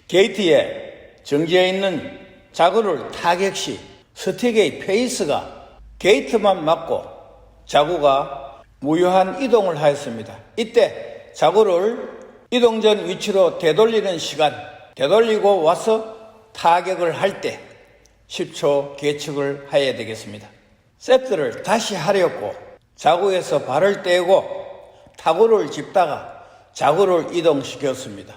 게이트에 정지해 있는 자구를 타격 시 스틱의 페이스가 게이트만 맞고 자구가 무효한 이동을 하였습니다. 이때 자구를 이동 전 위치로 되돌리는 시간, 되돌리고 와서 타격을 할 때 10초 계측을 해야 되겠습니다. 세트를 다시 하려고 자구에서 발을 떼고 타구를 짚다가 자구를 이동시켰습니다.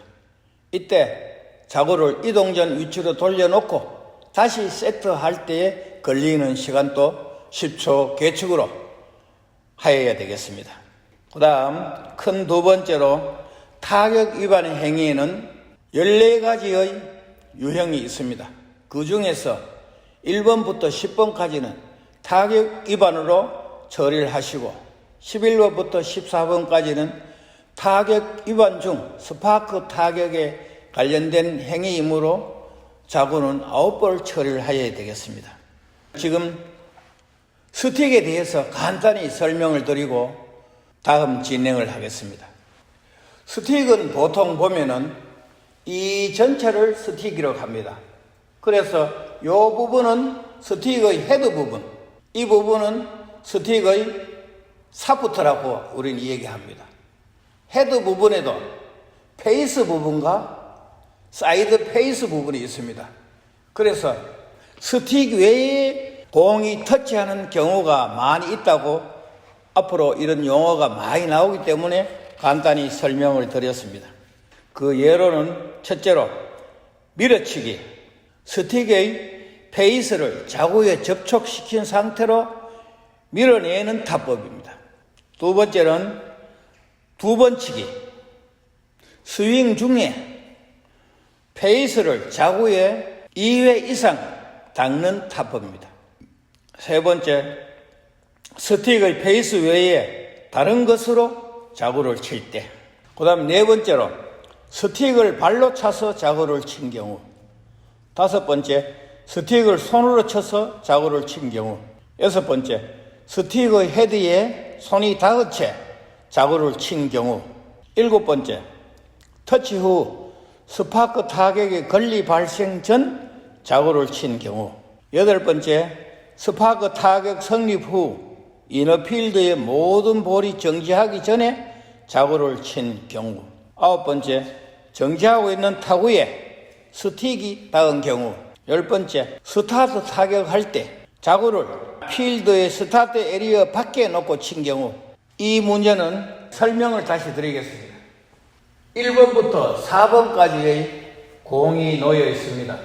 이때 자구를 이동 전 위치로 돌려놓고 다시 세트할 때에 걸리는 시간도 10초 계측으로 하여야 되겠습니다. 그 다음 큰 두 번째로 타격 위반의 행위에는 14가지의 유형이 있습니다. 그 중에서 1번부터 10번까지는 타격 위반으로 처리를 하시고 11번부터 14번까지는 타격 위반 중 스파크 타격에 관련된 행위이므로 자구는 9번 처리를 해야 되겠습니다. 지금 스틱에 대해서 간단히 설명을 드리고 다음 진행을 하겠습니다. 스틱은 보통 보면은 이 전체를 스틱이라고 합니다. 그래서 이 부분은 스틱의 헤드 부분, 이 부분은 스틱의 사프트라고 우리는 얘기합니다. 헤드 부분에도 페이스 부분과 사이드 페이스 부분이 있습니다. 그래서 스틱 외에 공이 터치하는 경우가 많이 있다고 앞으로 이런 용어가 많이 나오기 때문에 간단히 설명을 드렸습니다. 그 예로는 첫째로 밀어치기, 스틱의 페이스를 자구에 접촉시킨 상태로 밀어내는 타법입니다. 두 번째는 두 번 치기, 스윙 중에 페이스를 자구에 2회 이상 닦는 타법입니다. 세 번째, 스틱의 페이스 외에 다른 것으로 자구를 칠 때. 그 다음 네 번째로 스틱을 발로 차서 자구를 친 경우. 다섯 번째, 스틱을 손으로 쳐서 자구를 친 경우. 여섯 번째, 스틱의 헤드에 손이 닿은 채 자구를 친 경우. 일곱 번째, 터치 후 스파크 타격의 권리 발생 전 자구를 친 경우. 8번째, 스파크 타격 성립 후 이너필드의 모든 볼이 정지하기 전에 자구를 친 경우. 9번째, 정지하고 있는 타구에 스틱이 닿은 경우. 10번째, 스타트 타격할 때 자구를 필드의 스타트 에리어 밖에 놓고 친 경우. 이 문제는 설명을 다시 드리겠습니다. 1번부터 4번까지의 공이 놓여 있습니다.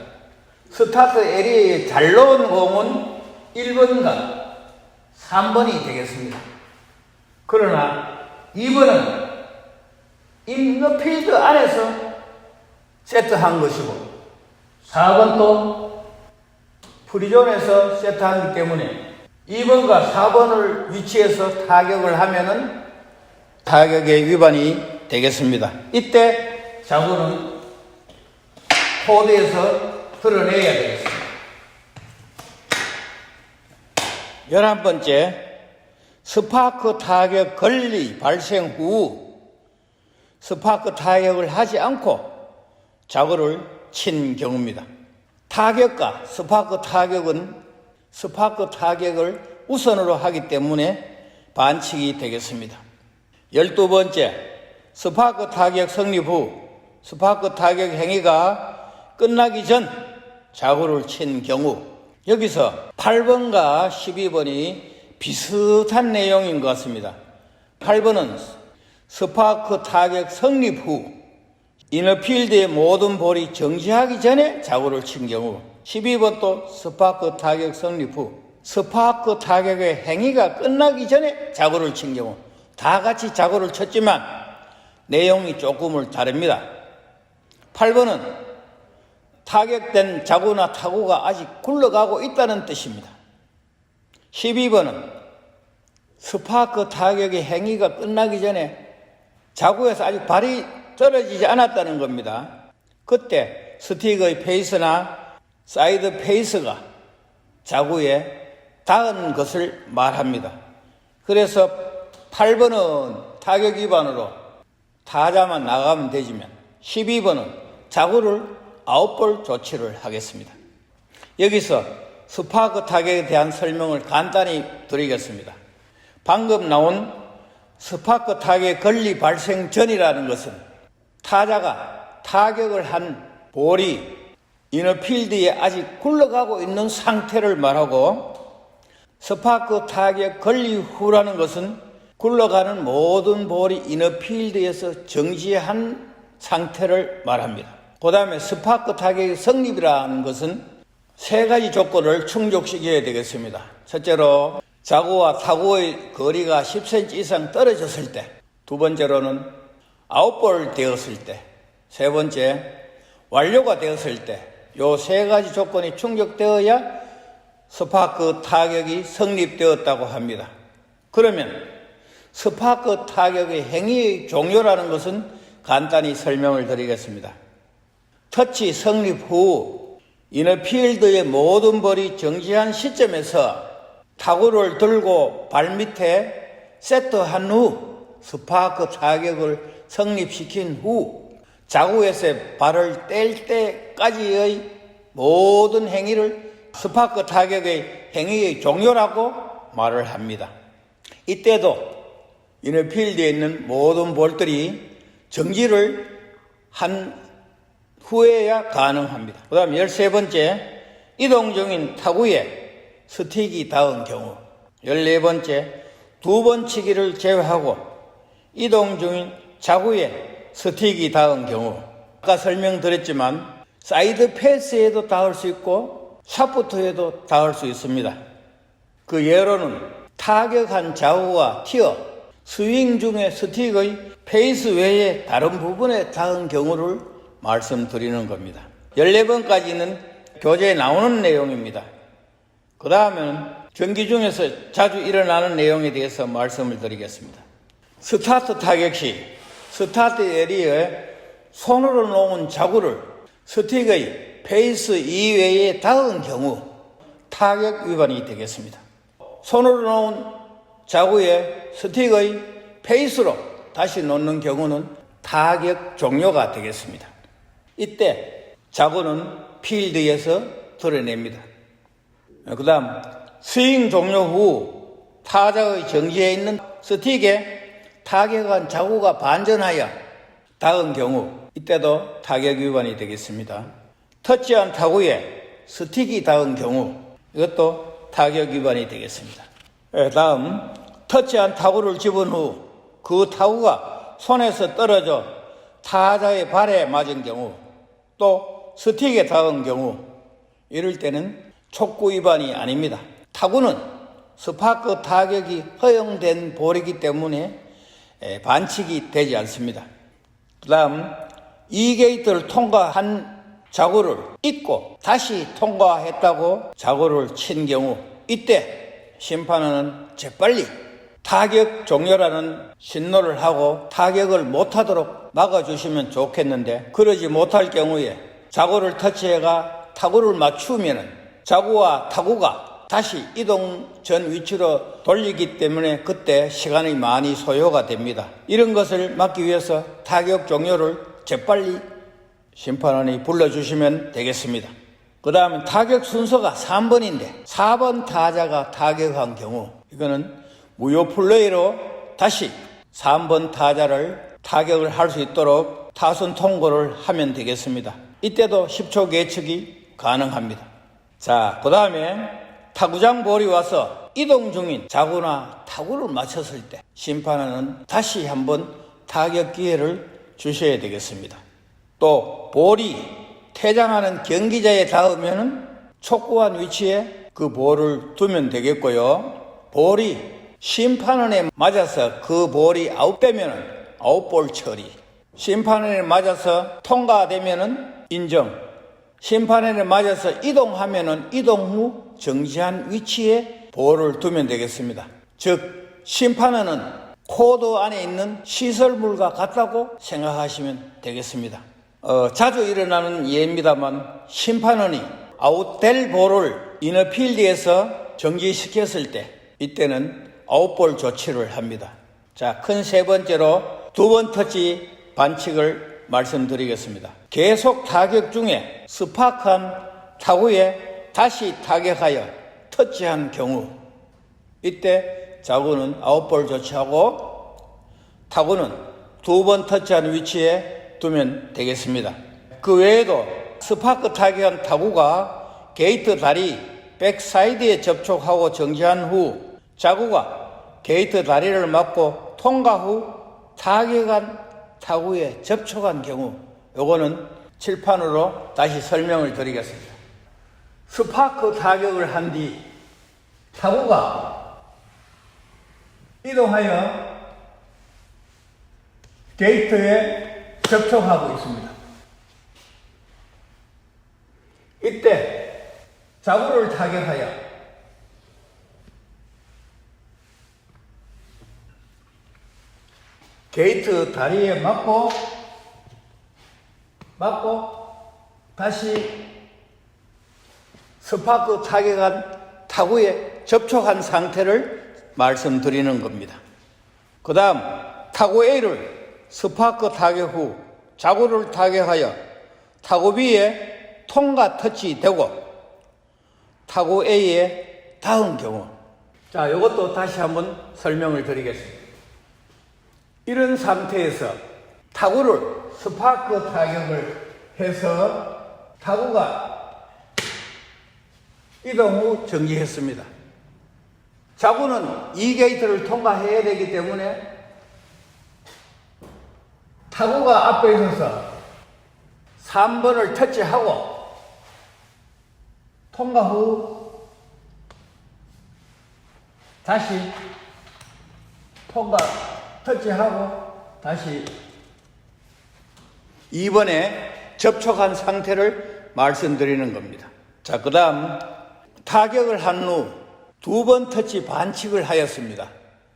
스타트 에리어에 잘 놓은 공은 1번과 3번이 되겠습니다. 그러나 2번은 인너필드 안에서 세트한 것이고 4번도 프리존에서 세트하기 때문에 2번과 4번을 위치해서 타격을 하면은 타격의 위반이 되겠습니다. 이때 자구는 코드에서 드러내야 되겠습니다. 11번째, 스파크 타격 권리 발생 후 스파크 타격을 하지 않고 자구를 친 경우입니다. 타격과 스파크 타격은 스파크 타격을 우선으로 하기 때문에 반칙이 되겠습니다. 12번째, 스파크 타격 성립 후 스파크 타격 행위가 끝나기 전 자구를 친 경우. 여기서 8번과 12번이 비슷한 내용인 것 같습니다. 8번은 스파크 타격 성립 후 이너필드의 모든 볼이 정지하기 전에 자구를 친 경우. 12번도 스파크 타격 성립 후 스파크 타격의 행위가 끝나기 전에 자구를 친 경우. 다 같이 자구를 쳤지만 내용이 조금을 다릅니다. 8번은 타격된 자구나 타구가 아직 굴러가고 있다는 뜻입니다. 12번은 스파크 타격의 행위가 끝나기 전에 자구에서 아직 발이 떨어지지 않았다는 겁니다. 그때 스틱의 페이스나 사이드 페이스가 자구에 닿은 것을 말합니다. 그래서 8번은 타격 위반으로 타자만 나가면 되지만 12번은 자구를 아웃볼 조치를 하겠습니다. 여기서 스파크 타격에 대한 설명을 간단히 드리겠습니다. 방금 나온 스파크 타격 권리 발생 전이라는 것은 타자가 타격을 한 볼이 이너필드에 아직 굴러가고 있는 상태를 말하고, 스파크 타격 권리 후라는 것은 굴러가는 모든 볼이 이너필드에서 정지한 상태를 말합니다. 그 다음에 스파크 타격의 성립이라는 것은 3가지 조건을 충족시켜야 되겠습니다. 첫째로 자구와 타구의 거리가 10cm 이상 떨어졌을 때, 2번째로는 아웃볼 되었을 때, 3번째 완료가 되었을 때, 요 3가지 조건이 충족되어야 스파크 타격이 성립되었다고 합니다. 그러면 스파크 타격의 행위의 종료라는 것은 간단히 설명을 드리겠습니다. 터치 성립 후 이너필드의 모든 볼이 정지한 시점에서 타구를 들고 발밑에 세트한 후 스파크 타격을 성립시킨 후 자구에서 발을 뗄 때까지의 모든 행위를 스파크 타격의 행위의 종료라고 말을 합니다. 이때도 이너필드에 있는 모든 볼들이 정지를 한 후에야 가능합니다. 그 다음 13번째, 이동 중인 타구에 스틱이 닿은 경우. 14번째, 2번 치기를 제외하고 이동 중인 자구에 스틱이 닿은 경우. 아까 설명드렸지만 사이드 패스에도 닿을 수 있고 샤프트에도 닿을 수 있습니다. 그 예로는 타격한 자구와 티어, 스윙 중에 스틱의 페이스 외에 다른 부분에 닿은 경우를 말씀드리는 겁니다. 14번까지는 교재에 나오는 내용입니다. 그 다음은 경기 중에서 자주 일어나는 내용에 대해서 말씀을 드리겠습니다. 스타트 타격 시 스타트 에리어에 손으로 놓은 자구를 스틱의 페이스 이외에 닿은 경우 타격 위반이 되겠습니다. 손으로 놓은 자구에 스틱의 페이스로 다시 놓는 경우는 타격 종료가 되겠습니다. 이때 자구는 필드에서 드러냅니다. 그 다음 스윙 종료 후 타자의 정지에 있는 스틱에 타격한 자구가 반전하여 닿은 경우 이때도 타격 위반이 되겠습니다. 터치한 타구에 스틱이 닿은 경우 이것도 타격 위반이 되겠습니다. 다음 터치한 타구를 집은 후 그 타구가 손에서 떨어져 타자의 발에 맞은 경우 또 스틱에 닿은 경우 이럴 때는 촉구 위반이 아닙니다. 타구는 스파크 타격이 허용된 볼이기 때문에 반칙이 되지 않습니다. 그 다음 2게이트를 통과한 자구를 잊고 다시 통과했다고 자구를 친 경우 이때 심판은 재빨리 타격 종료라는 신호를 하고 타격을 못하도록 막아주시면 좋겠는데 그러지 못할 경우에 자구를 터치해가 타구를 맞추면 자구와 타구가 다시 이동 전 위치로 돌리기 때문에 그때 시간이 많이 소요가 됩니다. 이런 것을 막기 위해서 타격 종료를 재빨리 심판원이 불러주시면 되겠습니다. 그 다음에 타격 순서가 3번인데 4번 타자가 타격한 경우 이거는 무효 플레이로 다시 3번 타자를 타격을 할 수 있도록 타순 통고를 하면 되겠습니다. 이때도 10초 계측이 가능합니다. 자, 그 다음에 타구장 볼이 와서 이동 중인 자구나 타구를 맞췄을 때 심판은 다시 한번 타격 기회를 주셔야 되겠습니다. 또 볼이 퇴장하는 경기자에 닿으면 촉구한 위치에 그 볼을 두면 되겠고요. 볼이 심판원에 맞아서 그 볼이 아웃되면 아웃볼 처리, 심판원에 맞아서 통과되면 인정, 심판원에 맞아서 이동하면 이동 후 정지한 위치에 볼을 두면 되겠습니다. 즉 심판원은 코드 안에 있는 시설물과 같다고 생각하시면 되겠습니다. 자주 일어나는 예입니다만 심판원이 아웃될 볼을 이너필드에서 정지시켰을 때 이때는 아웃볼 조치를 합니다. 자, 큰 세 번째로 2번 터치 반칙을 말씀드리겠습니다. 계속 타격 중에 스파크한 타구에 다시 타격하여 터치한 경우 이때 자구는 아웃볼 조치하고 타구는 2번 터치한 위치에 두면 되겠습니다. 그 외에도 스파크 타격한 타구가 게이트 다리 백사이드에 접촉하고 정지한 후 자구가 게이트 다리를 맞고 통과 후 타격한 타구에 접촉한 경우 요거는 칠판으로 다시 설명을 드리겠습니다. 스파크 타격을 한 뒤 타구가 이동하여 게이트에 접촉하고 있습니다. 이때 자구를 타격하여 게이트 다리에 맞고 다시 스파크 타격한 타구에 접촉한 상태를 말씀드리는 겁니다. 그 다음 타구 A를 스파크 타격 후 자구를 타격하여 타구 B에 통과 터치되고 타구 A에 닿은 경우 자, 이것도 다시 한번 설명을 드리겠습니다. 이런 상태에서 타구를 스파크 타격을 해서 타구가 이동 후 정지했습니다. 자구는 2게이트를 통과해야 되기 때문에 타구가 앞에 있어서 3번을 터치하고 통과 후 다시 통과 터치하고 다시 2번에 접촉한 상태를 말씀드리는 겁니다. 자, 그 다음 타격을 한 후 2번 터치 반칙을 하였습니다.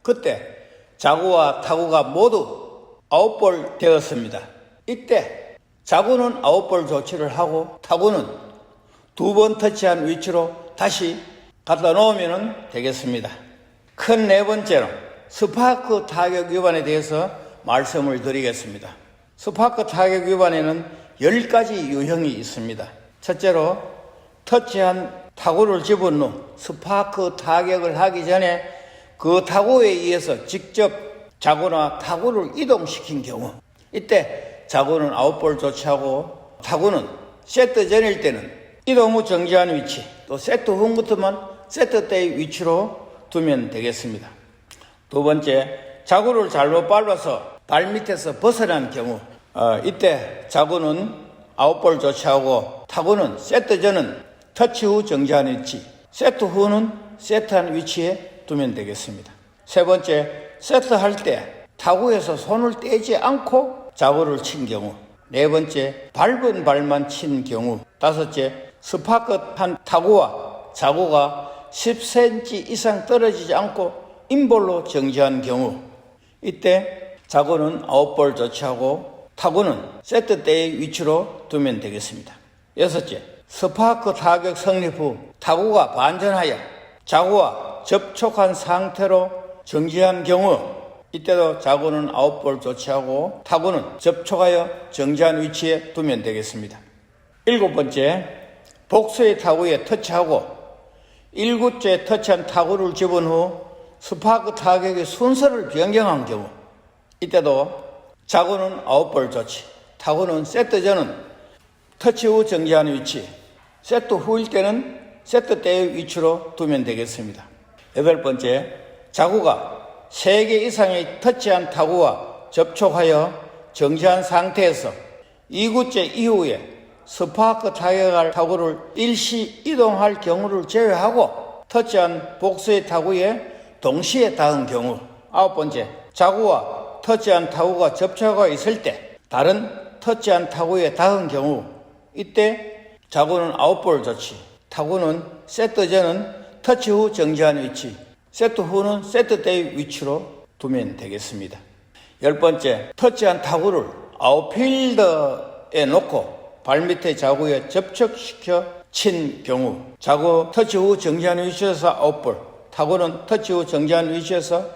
그때 자구와 타구가 모두 아웃볼 되었습니다. 이때 자구는 아웃볼 조치를 하고 타구는 2번 터치한 위치로 다시 갖다 놓으면 되겠습니다. 큰 네 번째로 스파크 타격 위반에 대해서 말씀을 드리겠습니다. 스파크 타격 위반에는 10가지 유형이 있습니다. 첫째로 터치한 타구를 집은 후 스파크 타격을 하기 전에 그 타구에 의해서 직접 자구나 타구를 이동시킨 경우, 이때 자구는 아웃볼 조치하고 타구는 세트 전일 때는 이동 후 정지한 위치, 또 세트 후부터만 세트 때의 위치로 두면 되겠습니다. 두 번째, 자구를 잘못 밟아서 발 밑에서 벗어난 경우, 이때 자구는 아웃볼 조치하고 타구는 세트 전은 터치 후 정지한 위치, 세트 후는 세트한 위치에 두면 되겠습니다. 세 번째, 세트할 때 타구에서 손을 떼지 않고 자구를 친 경우. 네 번째, 밟은 발만 친 경우. 다섯째, 스파크한 타구와 자구가 10cm 이상 떨어지지 않고 인볼로 정지한 경우. 이때 자구는 아웃볼 조치하고 타구는 세트 때의 위치로 두면 되겠습니다. 여섯째, 스파크 타격 성립 후 타구가 반전하여 자구와 접촉한 상태로 정지한 경우, 이때도 자구는 아웃볼 조치하고 타구는 접촉하여 정지한 위치에 두면 되겠습니다. 일곱 번째, 복수의 타구에 터치하고 1구째 터치한 타구를 집은 후 스파크 타격의 순서를 변경한 경우, 이때도 자구는 아웃볼 조치, 타구는 세트 전은 터치 후 정지한 위치, 세트 후일 때는 세트 때의 위치로 두면 되겠습니다. 여덟 번째, 자구가 3개 이상의 터치한 타구와 접촉하여 정지한 상태에서 2구째 이후에 스파크 타격할 타구를 일시 이동할 경우를 제외하고 터치한 복수의 타구에 동시에 닿은 경우. 아홉 번째, 자구와 터치한 타구가 접촉하고 있을 때 다른 터치한 타구에 닿은 경우, 이때 자구는 아웃볼 조치, 타구는 세트 전은 터치 후 정지한 위치, 세트 후는 세트 때의 위치로 두면 되겠습니다. 열 번째, 터치한 타구를 아웃필드에 놓고 발밑의 자구에 접촉시켜 친 경우, 자구 터치 후 정지한 위치에서 아웃볼, 타구는 터치 후 정지한 위치에서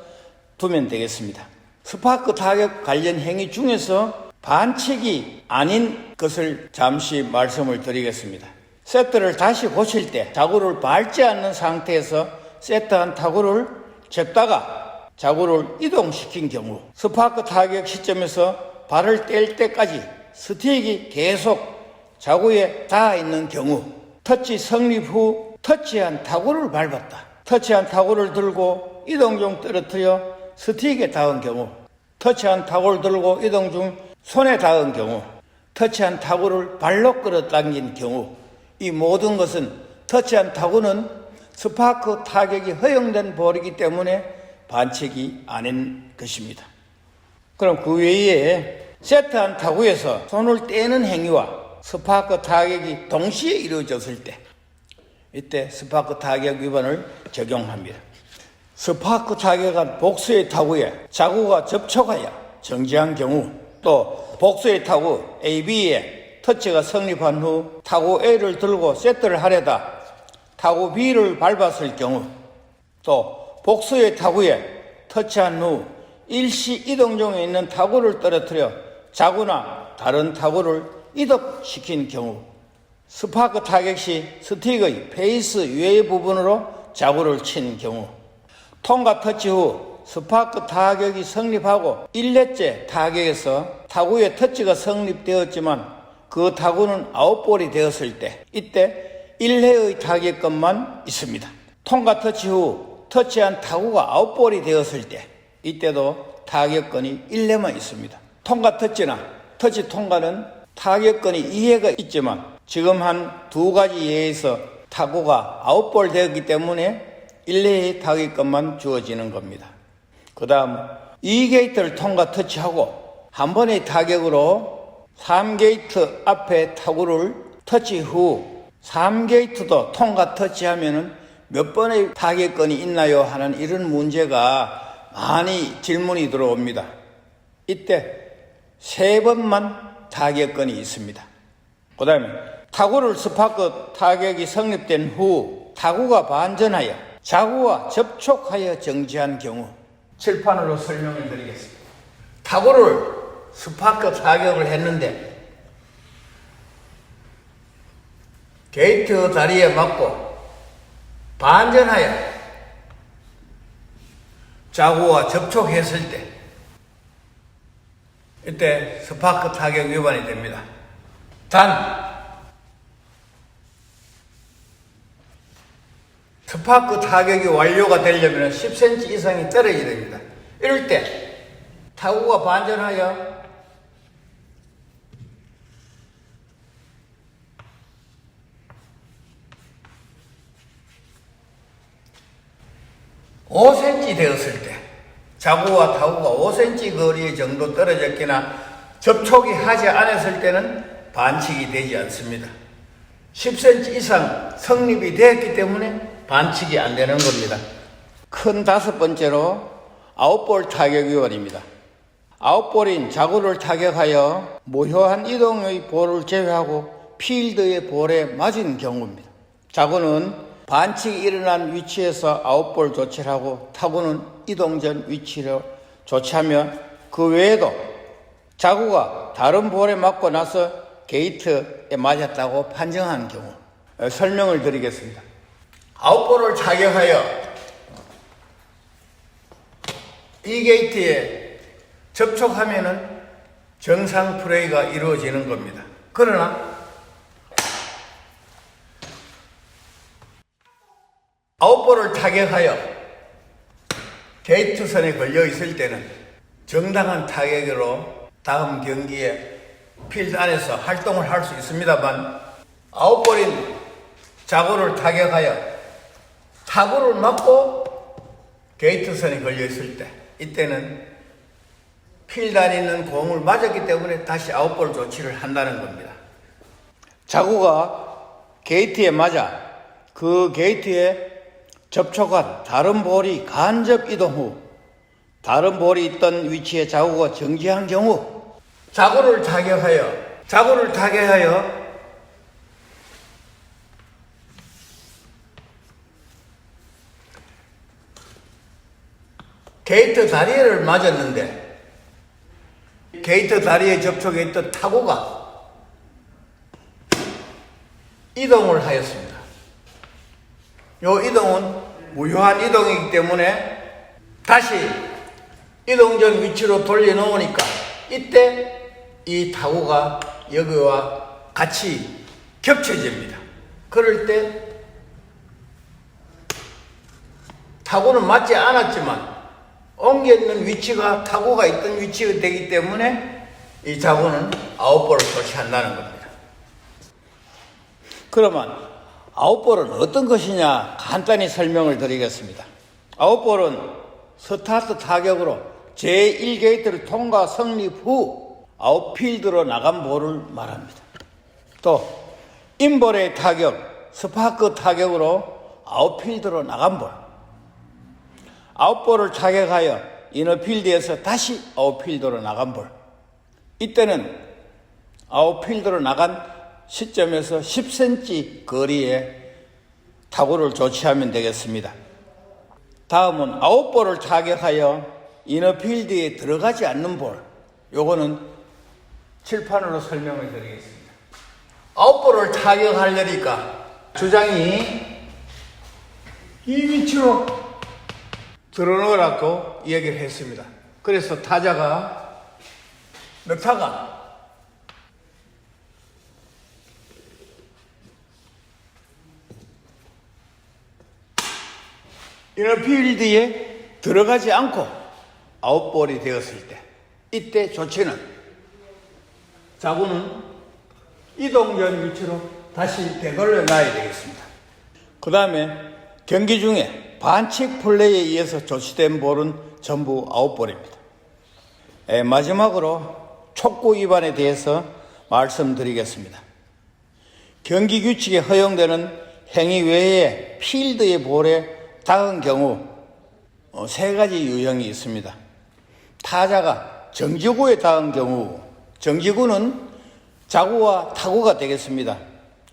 두면 되겠습니다. 스파크 타격 관련 행위 중에서 반칙이 아닌 것을 잠시 말씀을 드리겠습니다. 세트를 다시 고칠 때 자구를 밟지 않는 상태에서 세트한 타구를 잽다가 자구를 이동시킨 경우, 스파크 타격 시점에서 발을 뗄 때까지 스틱이 계속 자구에 닿아 있는 경우, 터치 성립 후 터치한 타구를 밟았다, 터치한 타구를 들고 이동 중 떨어뜨려 스틱에 닿은 경우, 터치한 타구를 들고 이동 중 손에 닿은 경우, 터치한 타구를 발로 끌어당긴 경우, 이 모든 것은 터치한 타구는 스파크 타격이 허용된 볼이기 때문에 반칙이 아닌 것입니다. 그럼 그 외에 세트한 타구에서 손을 떼는 행위와 스파크 타격이 동시에 이루어졌을 때, 이때 스파크 타격 위반을 적용합니다. 스파크 타격한 복수의 타구에 자구가 접촉하여 정지한 경우, 또 복수의 타구 AB에 터치가 성립한 후 타구 A를 들고 세트를 하려다 타구 B를 밟았을 경우, 또 복수의 타구에 터치한 후 일시 이동 중에 있는 타구를 떨어뜨려 자구나 다른 타구를 이동시킨 경우, 스파크 타격 시 스틱의 페이스 유해 부분으로 자구를 친 경우, 통과 터치 후 스파크 타격이 성립하고 1회째 타격에서 타구의 터치가 성립되었지만 그 타구는 아웃볼이 되었을 때, 이때 1회의 타격권만 있습니다. 통과 터치 후 터치한 타구가 아웃볼이 되었을 때, 이때도 타격권이 1회만 있습니다. 통과 터치나 터치 통과는 타격권이 2회가 있지만 지금 한 2가지 예에서 타구가 아웃볼 되었기 때문에 1회의 타격권만 주어지는 겁니다. 그 다음 2게이트를 통과 터치하고 한 번의 타격으로 3게이트 앞에 타구를 터치 후 3게이트도 통과 터치하면은 몇 번의 타격권이 있나요? 하는 이런 문제가 많이 질문이 들어옵니다. 이때 3번만 타격권이 있습니다. 그 다음에 타구를 스파크 타격이 성립된 후 타구가 반전하여 자구와 접촉하여 정지한 경우, 칠판으로 설명을 드리겠습니다. 타구를 스파크 타격을 했는데 게이트 다리에 맞고 반전하여 자구와 접촉했을 때 이때 스파크 타격 위반이 됩니다. 단 스파크 타격이 완료가 되려면 10cm 이상이 떨어져야 됩니다. 이럴 때 타구가 반전하여 5cm 되었을 때 자구와 타구가 5cm 거리 정도 떨어졌거나 접촉이 하지 않았을 때는 반칙이 되지 않습니다. 10cm 이상 성립이 되었기 때문에 반칙이 안 되는 겁니다. 큰 5번째로 아웃볼 타격 위반입니다. 아웃볼인 자구를 타격하여 무효한 이동의 볼을 제외하고 필드의 볼에 맞은 경우입니다. 자구는 반칙이 일어난 위치에서 아웃볼 조치를 하고 타구는 이동 전 위치로 조치하며 그 외에도 자구가 다른 볼에 맞고 나서 게이트에 맞았다고 판정한 경우 설명을 드리겠습니다. 아웃볼을 타격하여 이 게이트에 접촉하면은 정상 플레이가 이루어지는 겁니다. 그러나 아웃볼을 타격하여 게이트선에 걸려 있을 때는 정당한 타격으로 다음 경기에 필드 안에서 활동을 할 수 있습니다만 아웃볼인 자구를 타격하여 타구를 맞고 게이트선에 걸려 있을 때 이때는 필드 안에 있는 공을 맞았기 때문에 다시 아웃볼 조치를 한다는 겁니다. 자구가 게이트에 맞아 그 게이트에 접촉한 다른 볼이 간접 이동 후 다른 볼이 있던 위치에 자구가 정지한 경우 자구를 타격하여 게이트 다리를 맞았는데 게이트 다리에 접촉해 있던 타구가 이동을 하였습니다. 이 이동은 무효한 이동이기 때문에 다시 이동 전 위치로 돌려놓으니까 이때 이 타구가 여기와 같이 겹쳐집니다. 그럴 때 타구는 맞지 않았지만 옮겨 있는 위치가 타구가 있던 위치가 되기 때문에 이 자구는 아웃볼을 조치한다는 겁니다. 그러면 아웃볼은 어떤 것이냐 간단히 설명을 드리겠습니다. 아웃볼은 스타트 타격으로 제1게이트를 통과 성립 후 아웃필드로 나간 볼을 말합니다. 또 인볼의 타격, 스파크 타격으로 아웃필드로 나간 볼, 아웃볼을 타격하여 이너필드에서 다시 아웃필드로 나간 볼, 이때는 아웃필드로 나간 시점에서 10cm 거리에 타구를 조치하면 되겠습니다. 다음은 아웃볼을 타격하여 이너필드에 들어가지 않는 볼, 요거는 칠판으로 설명을 드리겠습니다. 아웃볼을 타격하려니까 주장이 이 위치로 들어놓으라고 얘기를 했습니다. 그래서 타자가 넣다가 이너필드에 들어가지 않고 아웃볼이 되었을 때 이때 조치는 자구는 이동 전 위치로 다시 되돌려 놔야 되겠습니다. 그 다음에 경기 중에 반칙 플레이에 의해서 조치된 볼은 전부 아웃볼입니다. 마지막으로 촉구 위반에 대해서 말씀드리겠습니다. 경기 규칙에 허용되는 행위 외에 필드의 볼에 닿은 경우 3가지 유형이 있습니다. 타자가 정지구에 닿은 경우, 정지구는 자구와 타구가 되겠습니다.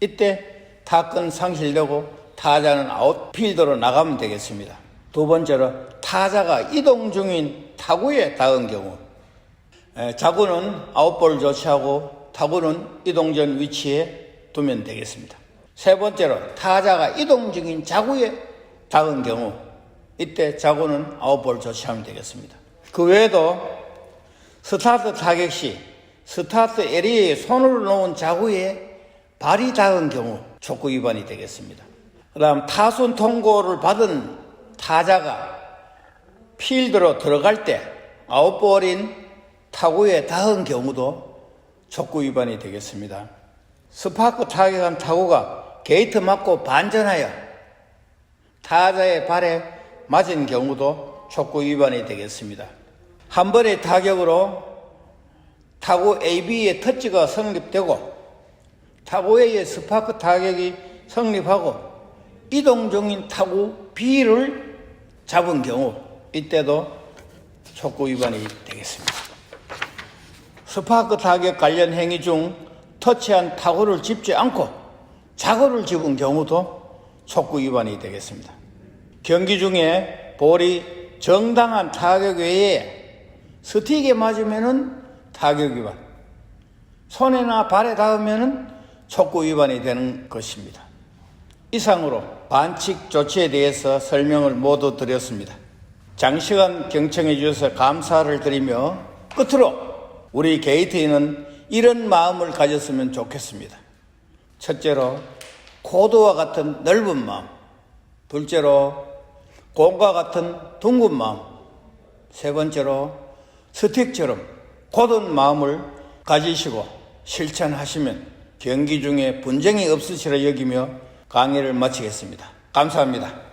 이때 타건 상실되고 타자는 아웃필드로 나가면 되겠습니다. 두 번째로 타자가 이동 중인 타구에 닿은 경우, 자구는 아웃볼 조치하고 타구는 이동전 위치에 두면 되겠습니다. 세 번째로 타자가 이동 중인 자구에 닿은 경우 이때 자구는 아웃볼 조치하면 되겠습니다. 그 외에도 스타트 타격 시 스타트 에리어에 손을 놓은 자구에 발이 닿은 경우 촉구 위반이 되겠습니다. 그 다음 타순 통고를 받은 타자가 필드로 들어갈 때 아웃볼인 타구에 닿은 경우도 촉구 위반이 되겠습니다. 스파크 타격한 타구가 게이트 맞고 반전하여 타자의 발에 맞은 경우도 촉구 위반이 되겠습니다. 한 번의 타격으로 타구 AB의 터치가 성립되고 타구 A의 스파크 타격이 성립하고 이동 중인 타구 B를 잡은 경우 이때도 촉구 위반이 되겠습니다. 스파크 타격 관련 행위 중 터치한 타구를 짚지 않고 자구를 집은 경우도 촉구 위반이 되겠습니다. 경기 중에 볼이 정당한 타격 외에 스틱에 맞으면은 타격 위반, 손이나 발에 닿으면은 촉구 위반이 되는 것입니다. 이상으로 반칙 조치에 대해서 설명을 모두 드렸습니다. 장시간 경청해 주셔서 감사를 드리며 끝으로 우리 게이트인은 이런 마음을 가졌으면 좋겠습니다. 첫째로 코드와 같은 넓은 마음, 둘째로 공과 같은 둥근 마음, 세 번째로 스틱처럼 곧은 마음을 가지시고 실천하시면 경기 중에 분쟁이 없으시라 여기며 강의를 마치겠습니다. 감사합니다.